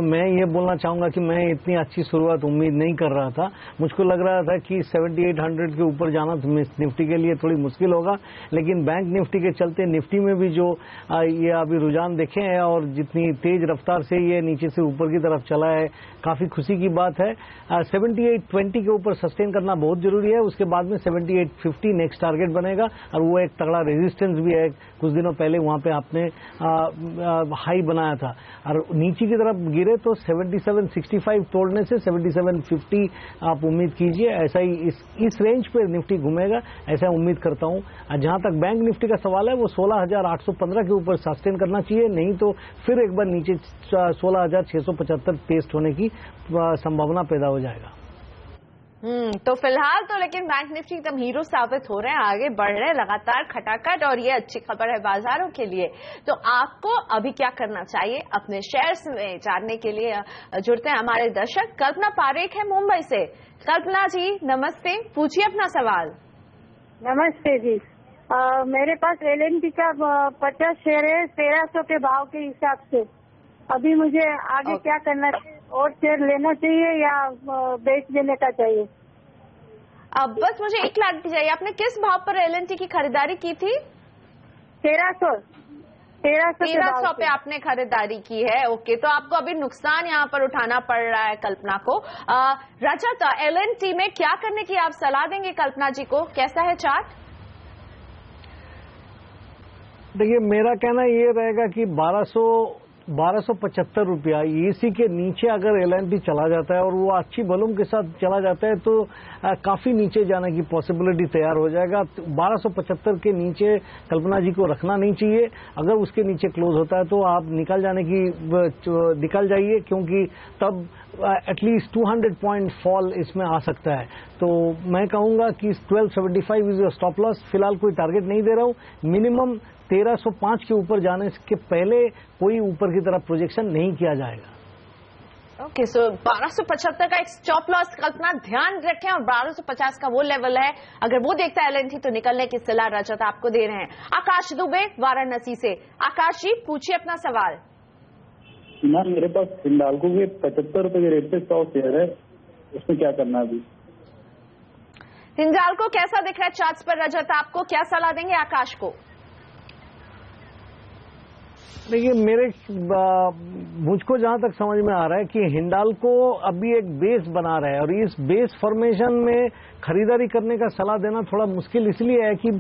मैं ये बोलना चाहूंगा कि मैं इतनी अच्छी शुरुआत उम्मीद नहीं कर रहा था। मुझको लग रहा था कि 7800 के ऊपर जाना तो निफ्टी के लिए थोड़ी मुश्किल होगा, लेकिन बैंक निफ्टी के चलते निफ्टी में भी जो ये अभी रुझान देखे हैं और जितनी तेज रफ्तार से ये नीचे से ऊपर की तरफ चला है, काफी खुशी की बात है। 7820 के ऊपर सस्टेन करना बहुत जरूरी है। उसके बाद में 7850 नेक्स्ट टारगेट बनेगा, और वो एक तगड़ा रेजिस्टेंस भी है। कुछ दिनों पहले वहां पे आपने हाई बनाया था और नीचे की तरफ गिरे तो 7765 तोड़ने से 7750 आप उम्मीद कीजिए। ऐसा ही इस रेंज पे निफ्टी घूमेगा ऐसा उम्मीद करता हूं। जहां तक बैंक निफ्टी का सवाल है वो 16,815 के ऊपर सस्टेन करना चाहिए, नहीं तो फिर एक बार नीचे 16,675 टेस्ट होने की संभावना पैदा हो जाएगा। तो फिलहाल तो लेकिन बैंक निफ्टी एकदम हीरो साबित हो रहे हैं, आगे बढ़ रहे हैं लगातार खटाखट, और ये अच्छी खबर है बाजारों के लिए। तो आपको अभी क्या करना चाहिए अपने शेयर्स में जानने के लिए जुड़ते हैं हमारे दर्शक। कल्पना पारेख है मुंबई से। कल्पना जी नमस्ते, पूछिए अपना सवाल। नमस्ते जी, मेरे पास LNT का 50 शेयर है 1300 के भाव के हिसाब से। अभी मुझे आगे क्या करना चाहिए? और शेयर लेना चाहिए या बेच देने का चाहिए? अब बस मुझे एक क्लैरिटी चाहिए, आपने किस भाव पर LNT की खरीदारी की थी? 1300 पे आपने खरीदारी की है। ओके, तो आपको अभी नुकसान यहाँ पर उठाना पड़ रहा है कल्पना को। रजत, LNT में क्या करने की आप सलाह देंगे कल्पना जी को? कैसा है चार्ट? देखिए, मेरा कहना ये रहेगा कि 1275 रुपया इसी के नीचे अगर LNT चला जाता है और वो अच्छी वॉल्यूम के साथ चला जाता है तो काफी नीचे जाने की पॉसिबिलिटी तैयार हो जाएगा। 1275 के नीचे कल्पना जी को रखना नहीं चाहिए। अगर उसके नीचे क्लोज होता है तो आप निकल जाइए, क्योंकि तब एटलीस्ट 200 पॉइंट फॉल इसमें आ सकता है। तो मैं कहूंगा कि 1275 इज योर स्टॉप लॉस। फिलहाल कोई टारगेट नहीं दे रहा हूं। मिनिमम 1305 के ऊपर जाने के पहले कोई ऊपर की तरफ प्रोजेक्शन नहीं किया जाएगा। ओके, सो 1275 का एक स्टॉप लॉस कल्पना ध्यान रखें, और 1250 का वो लेवल है अगर वो देखता है LNT तो निकलने की सलाह रजत आपको दे रहे हैं। आकाश दुबे वाराणसी से। आकाश जी पूछिए अपना सवाल। मैम, मेरे पास हिंडाल्को के 75 रुपए के रेट पे 100 शेयर है, उसमें क्या करना है अभी? हिंडाल्को कैसा दिख रहा है चार्ट्स पर रजत? आपको क्या सलाह देंगे आकाश को? देखिए, मुझको जहां तक समझ में आ रहा है कि हिंडाल्को अभी एक बेस बना रहा है, और इस बेस फॉर्मेशन में खरीदारी करने का सलाह देना थोड़ा मुश्किल इसलिए है कि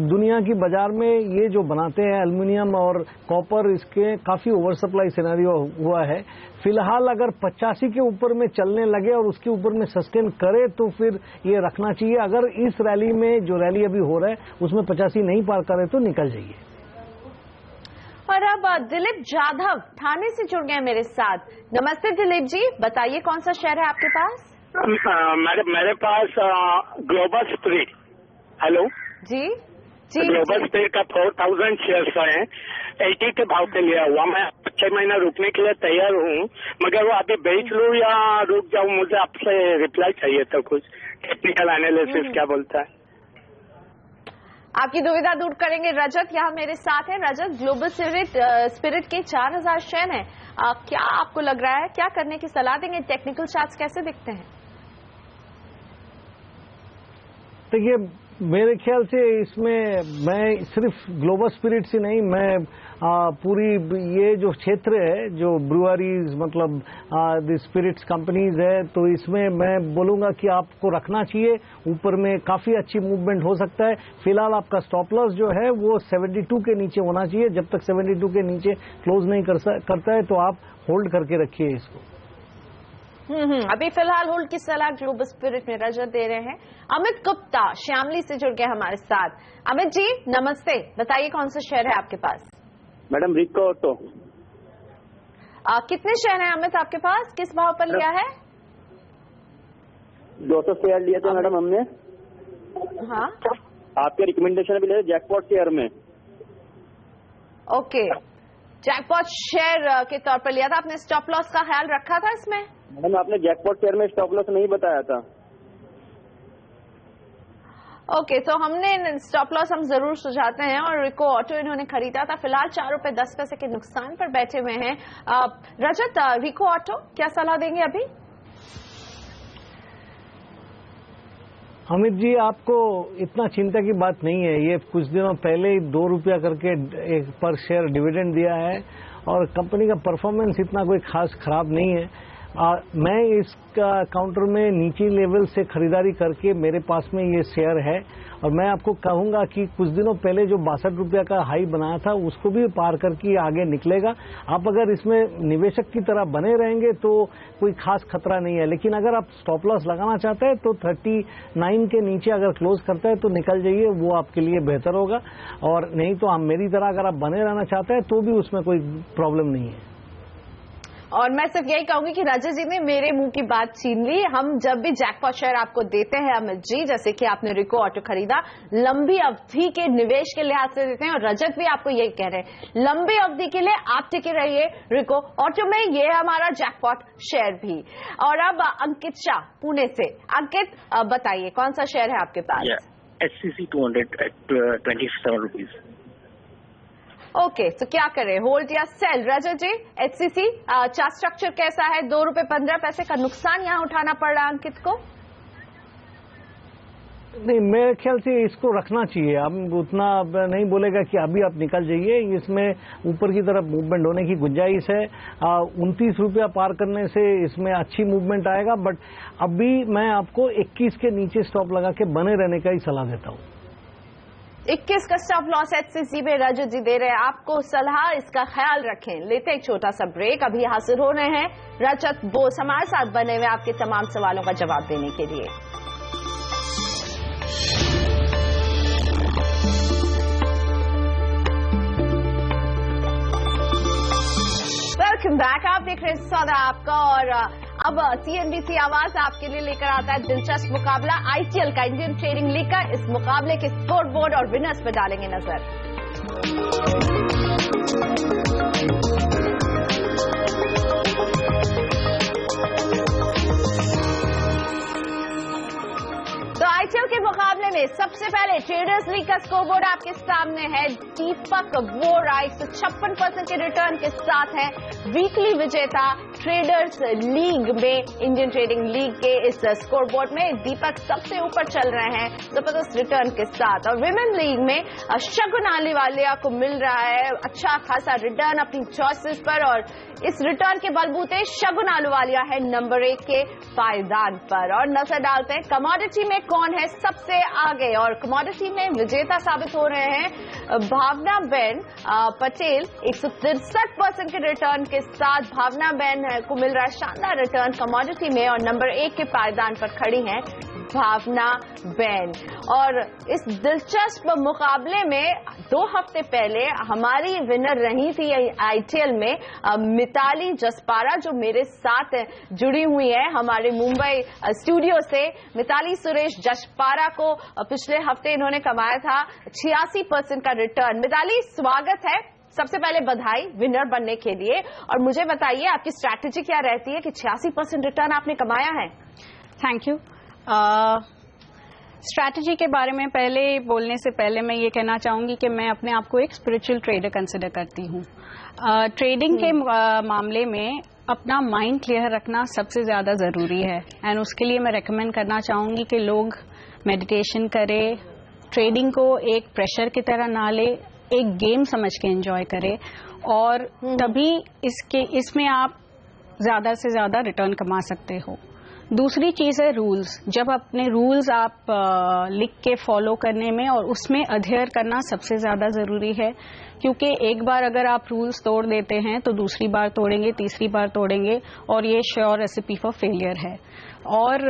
दुनिया की बाजार में ये जो बनाते हैं एल्युमिनियम और कॉपर, इसके काफी ओवर सप्लाई सिनेरियो हुआ है। फिलहाल अगर 85 के ऊपर में चलने लगे और उसके ऊपर में सस्टेन करे तो फिर ये रखना चाहिए। अगर इस रैली में जो रैली अभी हो रहा है उसमें 85 नहीं पार करे तो निकल जाइए। और अब दिलीप जाधव थाने से जुड़ गए मेरे साथ। नमस्ते दिलीप जी, बताइए कौन सा शेयर है आपके पास? मेरे पास ग्लोबल स्पिरिट। हेलो जी जी, ग्लोबल स्पिरिट का 4000 शेयर्स हैं, 80 के भाव पे लिया हुआ। मैं 6 महीना रुकने के लिए तैयार हूँ, मगर वो अभी बेच लूँ या रुक जाऊँ? मुझे आपसे रिप्लाई चाहिए था, कुछ टेक्निकल एनालिसिस क्या बोलता है। आपकी दुविधा दूर करेंगे। रजत यहाँ मेरे साथ है। रजत, ग्लोबल स्पिरिट के 4000 शेयर हैं, क्या आपको लग रहा है, क्या करने की सलाह देंगे? टेक्निकल चार्ट्स कैसे दिखते हैं? देखिए, मेरे ख्याल से इसमें मैं सिर्फ ग्लोबल स्पिरिट से नहीं, मैं पूरी ये जो क्षेत्र है जो ब्रूअरीज मतलब द स्पिरिट्स कंपनीज है, तो इसमें मैं बोलूंगा कि आपको रखना चाहिए। ऊपर में काफी अच्छी मूवमेंट हो सकता है। फिलहाल आपका स्टॉप लॉस जो है वो 72 के नीचे होना चाहिए। जब तक 72 के नीचे क्लोज नहीं करता है तो आप होल्ड करके रखिए इसको। अभी फिलहाल होल्ड की सलाह ग्लोबल स्पिरिट में रजत दे रहे हैं। अमित गुप्ता श्यामली से जुड़ गए हमारे साथ। अमित जी नमस्ते, बताइए कौन सा शेयर है आपके पास? मैडम रिको ऑटो। कितने शेयर हैं अमित आपके पास? किस भाव पर लिया है? 200 शेयर लिए थे मैडम हमने। हाँ, आपके रिकमेंडेशन भी ले जैकपॉट शेयर में। ओके, जैकपॉट शेयर के तौर पर लिया था आपने। स्टॉप लॉस का ख्याल रखा था इसमें? मैडम, आपने जैकपॉट शेयर में स्टॉप लॉस नहीं बताया था। ओके, तो हमने स्टॉप लॉस हम जरूर सुझाते हैं, और रिको ऑटो इन्होंने खरीदा था। फिलहाल 4 रुपए 10 पैसे के नुकसान पर बैठे हुए हैं। रजत, रिको ऑटो क्या सलाह देंगे अभी? अमित जी, आपको इतना चिंता की बात नहीं है। ये कुछ दिनों पहले ही 2 रुपया करके पर शेयर डिविडेंड दिया है, और कंपनी का परफॉर्मेंस इतना कोई खास खराब नहीं है। मैं इस काउंटर में नीचे लेवल से खरीदारी करके मेरे पास में ये शेयर है और मैं आपको कहूंगा कि कुछ दिनों पहले जो 62 रुपया का हाई बनाया था उसको भी पार करके आगे निकलेगा। आप अगर इसमें निवेशक की तरह बने रहेंगे तो कोई खास खतरा नहीं है, लेकिन अगर आप स्टॉप लॉस लगाना चाहते हैं तो 39 के नीचे अगर क्लोज करता है तो निकल जाइए, वो आपके लिए बेहतर होगा। और नहीं तो मेरी तरह अगर आप बने रहना चाहते हैं तो भी उसमें कोई प्रॉब्लम नहीं है। और मैं सिर्फ यही कहूंगी कि रजत जी ने मेरे मुंह की बात छीन ली। हम जब भी जैकपॉट शेयर आपको देते हैं अमित जी, जैसे कि आपने रिको ऑटो खरीदा, लंबी अवधि के निवेश के लिहाज से देते हैं और रजत भी आपको यही कह रहे हैं, लंबी अवधि के लिए आप टिके रहिए रिको ऑटो में। ये है हमारा जैकपॉट शेयर भी। और अब अंकित शाह पुणे से। अंकित बताइए कौन सा शेयर है आपके पास? HCC 200 at 27 rupees। ओके, तो क्या करें, होल्ड या सेल? रजत जी, HCC चार्ट स्ट्रक्चर कैसा है? ₹2.15 का नुकसान यहां उठाना पड़ रहा अंकित को। नहीं, मेरे ख्याल से इसको रखना चाहिए। अब उतना नहीं बोलेगा कि अभी आप निकल जाइए, इसमें ऊपर की तरफ मूवमेंट होने की गुंजाइश है। 29 रुपया पार करने से इसमें अच्छी मूवमेंट आएगा, बट अभी मैं आपको 21 के नीचे स्टॉप लगा के बने रहने का ही सलाह देता हूं। 21 का स्टॉप लॉस HCC पे रजत जी दे रहे हैं आपको सलाह, इसका ख्याल रखें। लेते एक छोटा सा ब्रेक, अभी हाजिर हो रहे हैं रजत बोस हमारे साथ बने हुए आपके तमाम सवालों का जवाब देने के लिए। Welcome back. आप देख रहे हैं सौदा आपका, और अब CNBC आवाज आपके लिए लेकर आता है दिलचस्प मुकाबला ITL का, इंडियन ट्रेडिंग लीग का। इस मुकाबले के स्कोर बोर्ड और विनर्स पे डालेंगे नजर। तो ITL के मुकाबले में सबसे पहले ट्रेडर्स लीग का स्कोरबोर्ड आपके सामने है। दीपक वोरा 156% के रिटर्न के साथ है वीकली विजेता। ट्रेडर्स लीग में, इंडियन ट्रेडिंग लीग के इस स्कोरबोर्ड में दीपक सबसे ऊपर चल रहे हैं जबरदस्त रिटर्न के साथ। और विमेन लीग में शगुन अहलूवालिया को मिल रहा है अच्छा खासा रिटर्न अपनी चॉइसेस पर, और इस रिटर्न के बलबूते शगुन अहलूवालिया है नंबर 1 के पायदान पर। और नजर डालते हैं कमोडिटी में कौन है सबसे आगे, और कमोडिटी में विजेता साबित हो रहे हैं भावना बेन पटेल 163% के रिटर्न के साथ। भावना बेन को मिल रहा है शानदार रिटर्न कमोडिटी में, और नंबर 1 के पायदान पर खड़ी हैं भावना बेन। और इस दिलचस्प मुकाबले में 2 हफ्ते पहले हमारी विनर रही थी ITL में मिताली जसपारा, जो मेरे साथ जुड़ी हुई है हमारे मुंबई स्टूडियो से। मिताली सुरेश जसपारा को पिछले हफ्ते इन्होंने कमाया था 86% का रिटर्न। मिताली, स्वागत है। सबसे पहले बधाई विनर बनने के लिए, और मुझे बताइए आपकी स्ट्रैटेजी क्या रहती है कि 86% रिटर्न आपने कमाया है? Thank you. स्ट्रैटेजी के बारे में पहले बोलने से पहले मैं ये कहना चाहूंगी कि मैं अपने आप को एक स्पिरिचुअल ट्रेडर कंसिडर करती हूँ। ट्रेडिंग के मामले में अपना माइंड क्लियर रखना सबसे ज्यादा जरूरी है, एंड उसके लिए मैं रेकमेंड करना चाहूंगी कि लोग मेडिटेशन करें, ट्रेडिंग को एक प्रेशर की तरह ना ले, एक गेम समझ के एंजॉय करें, और तभी इसमें आप ज्यादा से ज्यादा रिटर्न कमा सकते हो। दूसरी चीज है रूल्स। जब अपने रूल्स आप लिख के फॉलो करने में और उसमें अध्ययन करना सबसे ज्यादा जरूरी है, क्योंकि एक बार अगर आप रूल्स तोड़ देते हैं तो दूसरी बार तोड़ेंगे, तीसरी बार तोड़ेंगे, और ये श्योर रेसिपी फॉर फेलियर है। और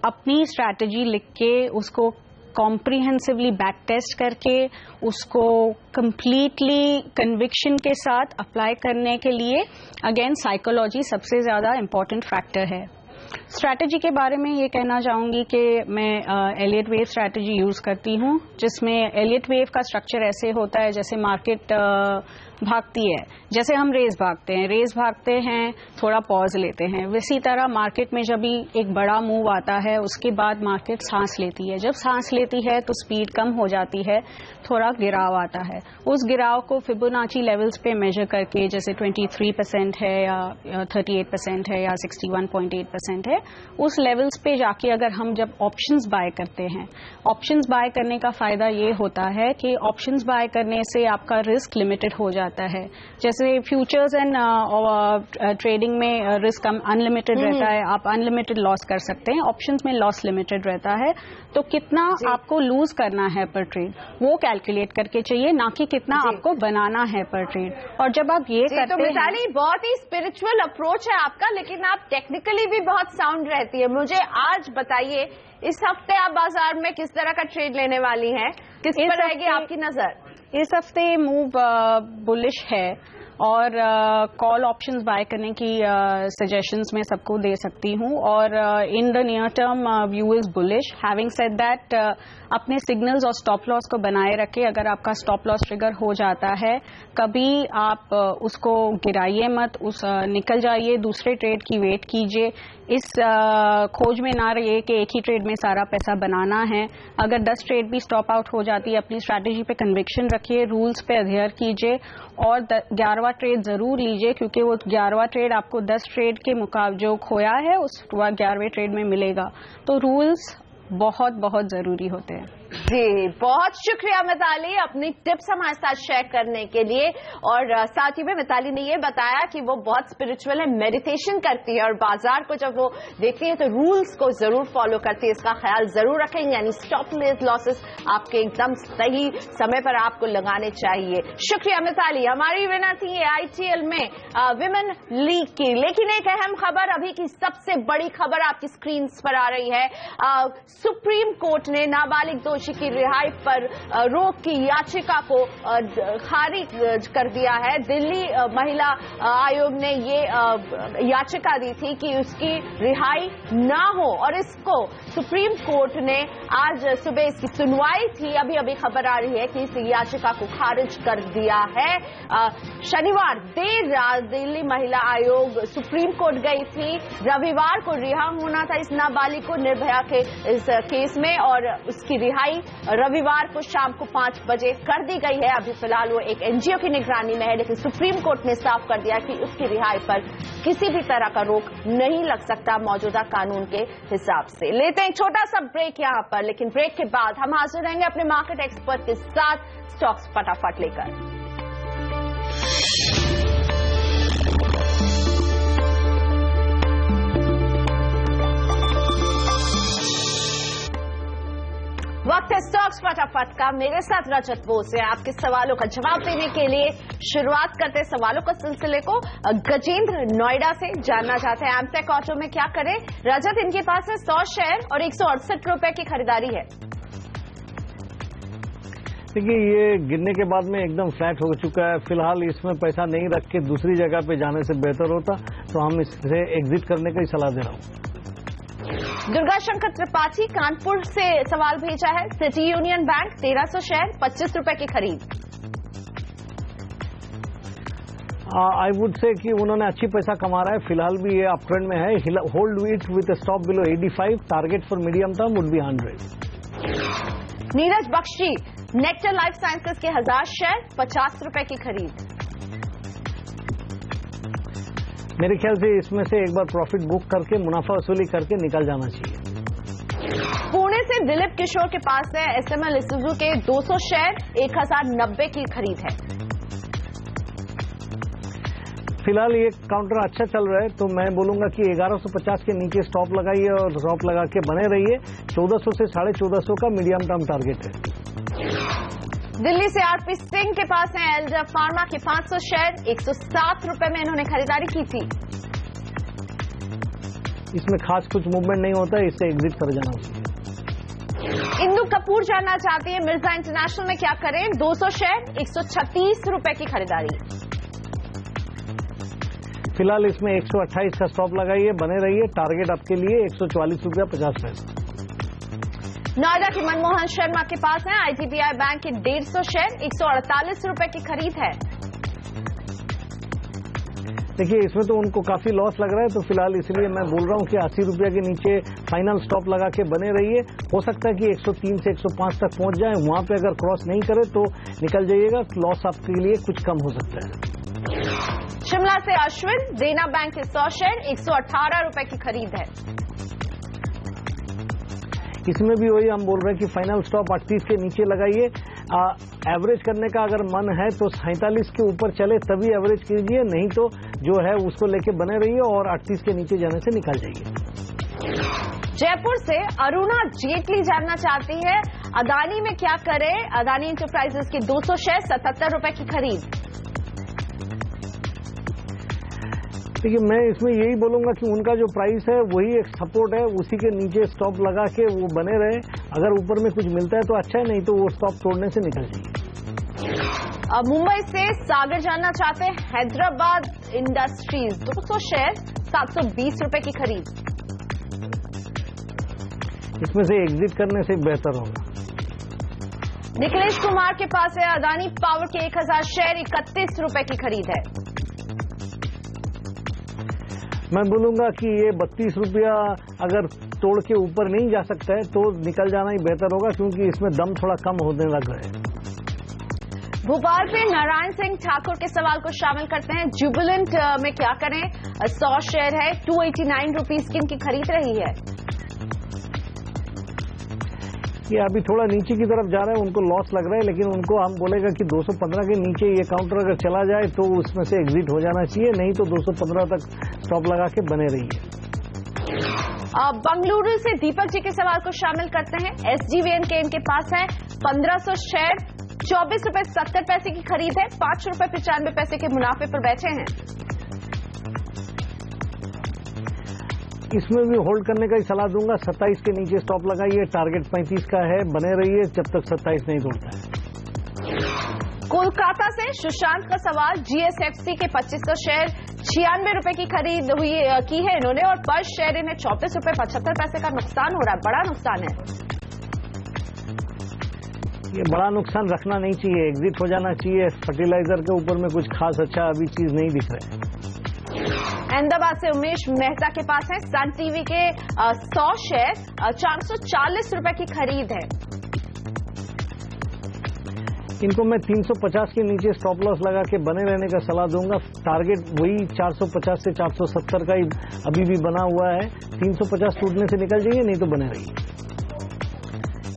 अपनी स्ट्रैटेजी लिख के उसको कॉम्प्रिहेंसिवली बैक टेस्ट करके उसको कंप्लीटली कन्विक्शन के साथ अप्लाई करने के लिए अगेन साइकोलॉजी सबसे ज्यादा इम्पोर्टेंट फैक्टर है। स्ट्रैटेजी के बारे में ये कहना चाहूंगी कि मैं एलियट वेव स्ट्रैटेजी यूज करती हूँ, जिसमें एलियट वेव का स्ट्रक्चर ऐसे होता है जैसे मार्केट भागती है, जैसे हम रेस भागते हैं थोड़ा पॉज लेते हैं, वैसी तरह मार्केट में जब भी एक बड़ा मूव आता है उसके बाद मार्केट सांस लेती है। जब सांस लेती है तो स्पीड कम हो जाती है, थोड़ा गिराव आता है। उस गिराव को फिबोनाची लेवल्स पे मेजर करके, जैसे 23% है या 38% है या 61.8% है, उस लेवल्स पे जाके अगर हम जब ऑप्शंस बाय करते हैं, ऑप्शंस बाय करने का फायदा ये होता है कि ऑप्शंस बाय करने से आपका रिस्क लिमिटेड हो जाता जाता है। जैसे फ्यूचर्स एंड ट्रेडिंग में रिस्क अनलिमिटेड रहता है, आप अनलिमिटेड लॉस कर सकते हैं, ऑप्शंस में लॉस लिमिटेड रहता है। तो कितना आपको लूज करना है पर ट्रेड वो कैलकुलेट करके चाहिए, ना कि कितना आपको बनाना है पर ट्रेड। और जब आप ये करते तो मिताली बहुत ही स्पिरिचुअल अप्रोच है आपका, लेकिन आप टेक्निकली भी बहुत साउंड रहती है। मुझे आज बताइए, इस हफ्ते आप बाजार में किस तरह का ट्रेड लेने वाली हैं, किस पर रहेगी आपकी नजर? इस हफ्ते मूव बुलिश है और कॉल ऑप्शंस बाय करने की सजेशंस मैं सबको दे सकती हूं, और in the near term view is bullish. Having said that, अपने सिग्नल्स और स्टॉप लॉस को बनाए रखें। अगर आपका स्टॉप लॉस ट्रिगर हो जाता है, कभी आप उसको गिराइए मत, निकल जाइए, दूसरे ट्रेड की वेट कीजिए। इस खोज में ना रहिए कि एक ही ट्रेड में सारा पैसा बनाना है। अगर 10 ट्रेड भी स्टॉप आउट हो जाती है, अपनी स्ट्रैटेजी पे कन्विक्शन रखिए, रूल्स पे अध्ययन कीजिए और 11वां ट्रेड जरूर लीजिए, क्योंकि वो 11वां ट्रेड आपको 10 ट्रेड के मुकाबले जो खोया है उस 11वें ट्रेड में मिलेगा। तो रूल्स बहुत बहुत जरूरी होते हैं। जी, बहुत शुक्रिया मिताली अपनी टिप्स हमारे साथ शेयर करने के लिए। और साथ ही में मिताली ने ये बताया कि वो बहुत स्पिरिचुअल है, मेडिटेशन करती है और बाजार को जब वो देखती है तो रूल्स को जरूर फॉलो करती है। इसका ख्याल जरूर रखेंगे, यानी स्टॉप लॉसेस आपके एकदम सही समय पर आपको लगाने चाहिए। शुक्रिया मिताली। हमारी विनर थी ITL में विमेन लीग की। लेकिन एक अहम खबर, अभी की सबसे बड़ी खबर आपकी स्क्रीन पर आ रही है। सुप्रीम कोर्ट ने नाबालिग दोषी की रिहाई पर रोक की याचिका को खारिज कर दिया है। दिल्ली महिला आयोग ने ये याचिका दी थी कि उसकी रिहाई ना हो, और इसको सुप्रीम कोर्ट ने आज सुबह इसकी सुनवाई थी। अभी अभी खबर आ रही है कि इस याचिका को खारिज कर दिया है। शनिवार देर रात दिल्ली महिला आयोग सुप्रीम कोर्ट गई थी। रविवार को रिहा होना था इस नाबालिग को निर्भया के इस केस में, और उसकी रिहाई रविवार को शाम को 5 बजे कर दी गई है। अभी फिलहाल वो एक NGO की निगरानी में है, लेकिन सुप्रीम कोर्ट ने साफ कर दिया कि उसकी रिहाई पर किसी भी तरह का रोक नहीं लग सकता मौजूदा कानून के हिसाब से। लेते हैं छोटा सा ब्रेक यहां पर, लेकिन ब्रेक के बाद हम हाजिर रहेंगे अपने मार्केट एक्सपर्ट के साथ स्टॉक्स फटाफट लेकर। वक्त है स्टॉक्स फटाफट का। मेरे साथ रजत बोस है। आपके सवालों का जवाब देने के लिए शुरुआत करते हैं सवालों का सिलसिले को। गजेंद्र नोएडा से जानना चाहते हैं एमटेक ऑटो में क्या करें। रजत, इनके पास है 100 शेयर और 168 रुपए की खरीदारी है। देखिए, ये गिरने के बाद में एकदम फ्लैट हो चुका है। फिलहाल इसमें पैसा नहीं रख के दूसरी जगह पे जाने से बेहतर होता, तो हम इससे एग्जिट करने का ही सलाह दे रहा हूँ। दुर्गा शंकर त्रिपाठी कानपुर से सवाल भेजा है। सिटी यूनियन बैंक 1300 शेयर 25 रुपए की खरीद। आई वुड से कि उन्होंने अच्छी पैसा कमा रहा है, फिलहाल भी ये अप ट्रेंड में है। Hold it with stop below 85। Target for medium term would be 100। Neeraj Bakshi Nectar Life Sciences के 1000 शेयर 50 रुपए की खरीद। मेरे ख्याल से इसमें से एक बार प्रॉफिट बुक करके मुनाफा वसूली करके निकल जाना चाहिए। पुणे से दिलीप किशोर के पास है SML इसूजू के 200 शेयर 1090 की खरीद है। फिलहाल ये काउंटर अच्छा चल रहा है, तो मैं बोलूंगा कि 1150 के नीचे स्टॉप लगाइए और स्टॉप लगा के बने रहिए। 1400 से 1450 का मीडियम टर्म टारगेट है। दिल्ली से RP सिंह के पास है एल्जा फार्मा के 500 शेयर 107 रुपए में इन्होंने खरीदारी की थी। इसमें खास कुछ मूवमेंट नहीं होता है, इससे एग्जिट कर जाना चाहिए। इंदु कपूर जानना चाहती है मिर्जा इंटरनेशनल में क्या करें। 200 शेयर 136 रुपए की खरीदारी। फिलहाल इसमें 128 का स्टॉप लगाइए, बने रहिए। टारगेट आपके लिए 144 रुपया 50 पैसे। नोएडा के मनमोहन शर्मा के पास है IDBI बैंक के 150 शेयर 148 रुपए की खरीद है। देखिए, इसमें तो उनको काफी लॉस लग रहा है, तो फिलहाल इसलिए मैं बोल रहा हूं कि 80 रुपया के नीचे फाइनल स्टॉप लगा के बने रहिए। हो सकता है कि 103 से 105 तक पहुंच जाए, वहां पे अगर क्रॉस नहीं करे तो निकल जाइएगा। लॉस आपके लिए कुछ कम हो सकता है। शिमला से अश्विन देना बैंक के 100 शेयर 118 रुपए की खरीद है। इसमें भी वही हम बोल रहे हैं कि फाइनल स्टॉप 38 के नीचे लगाइए। एवरेज करने का अगर मन है तो 47 के ऊपर चले तभी एवरेज कीजिए, नहीं तो जो है उसको लेके बने रहिए और 38 के नीचे जाने से निकल जाइए। जयपुर से अरुणा जेटली जानना चाहती है अदानी में क्या करें। अदानी इंटरप्राइजेस के 200 शेयर 77 रुपए की खरीद। देखिए, मैं इसमें यही बोलूंगा कि उनका जो प्राइस है वही एक सपोर्ट है, उसी के नीचे स्टॉप लगा के वो बने रहे। अगर ऊपर में कुछ मिलता है तो अच्छा है, नहीं तो वो स्टॉप तोड़ने से निकल जाइए। अब मुंबई से सागर जानना चाहते हैं हैदराबाद इंडस्ट्रीज 200 शेयर 720 रुपए की खरीद। इसमें से एग्जिट करने से बेहतर होगा। निखिलेश कुमार के पास है अदानी पावर के 1000 शेयर 31 रुपए की खरीद है। मैं बोलूंगा कि ये 32 रुपया अगर तोड़ के ऊपर नहीं जा सकता है तो निकल जाना ही बेहतर होगा, क्योंकि इसमें दम थोड़ा कम होने लग गए हैं। भोपाल पे नारायण सिंह ठाकुर के सवाल को शामिल करते हैं। जुबिलेंट में क्या करें। 100 शेयर है 289 रुपीज की इनकी खरीद रही है। ये अभी थोड़ा नीचे की तरफ जा रहा है, उनको लॉस लग रहा है, लेकिन उनको हम बोलेगा कि 215 के नीचे ये काउंटर अगर चला जाए तो उसमें से एग्जिट हो जाना चाहिए, नहीं तो 215 तक स्टॉप लगा के बने रहिए। बंगलुरु से दीपक जी के सवाल को शामिल करते हैं। SGVN के इनके पास है 1500 शेयर 24 रुपए 70 पैसे की खरीद है। 5 रुपए 95 पैसे के मुनाफे पर बैठे हैं। इसमें भी होल्ड करने का ही सलाह दूंगा। 27 के नीचे स्टॉप लगाइए, टारगेट 35 का है, बने रहिए जब तक 27 नहीं तोड़ता है। कोलकाता से सुशांत का सवाल। GSFC के 2500 शेयर 96 रुपए की खरीद की है इन्होंने और पर शेयर इन्हें 24 रुपए 75 पैसे का नुकसान हो रहा है। बड़ा नुकसान है। ये बड़ा नुकसान रखना नहीं चाहिए, एग्जिट हो जाना चाहिए। फर्टिलाइजर के ऊपर में कुछ खास अच्छा अभी चीज नहीं दिख रहा है। अहमदाबाद से उमेश मेहता के पास है सन टीवी के 100 शेयर 440 रुपए की खरीद है। इनको मैं 350 के नीचे स्टॉप लॉस लगा के बने रहने का सलाह दूंगा। टारगेट वही 450 से 470 का ही अभी भी बना हुआ है। 350 टूटने से निकल जाइए, नहीं तो बने रहिए।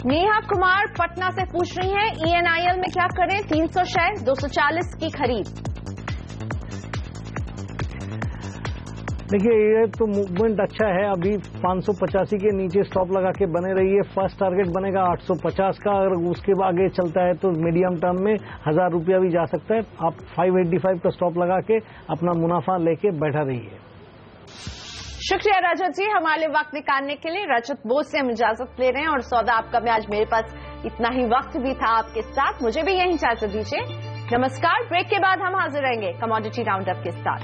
नेहा कुमार पटना से पूछ रही हैं ENIL में क्या करें। 300 शेयर 240 की खरीद। देखिए, ये तो मूवमेंट अच्छा है। अभी 585 के नीचे स्टॉप लगा के बने रहिए। फर्स्ट टारगेट बनेगा 850 का। अगर उसके आगे चलता है तो मीडियम टर्म में 1000 रुपया भी जा सकता है। आप 585 का स्टॉप लगा के अपना मुनाफा लेके बैठा रहिए। शुक्रिया रजत जी हमारे लिए वक्त निकालने के लिए। रजत बोस से हम इजाजत ले रहे हैं और सौदा आपका में आज मेरे पास इतना ही वक्त भी था आपके साथ। मुझे भी यही इजाजत दीजिए। नमस्कार। ब्रेक के बाद हम हाजिर रहेंगे कमोडिटी राउंड अप के साथ।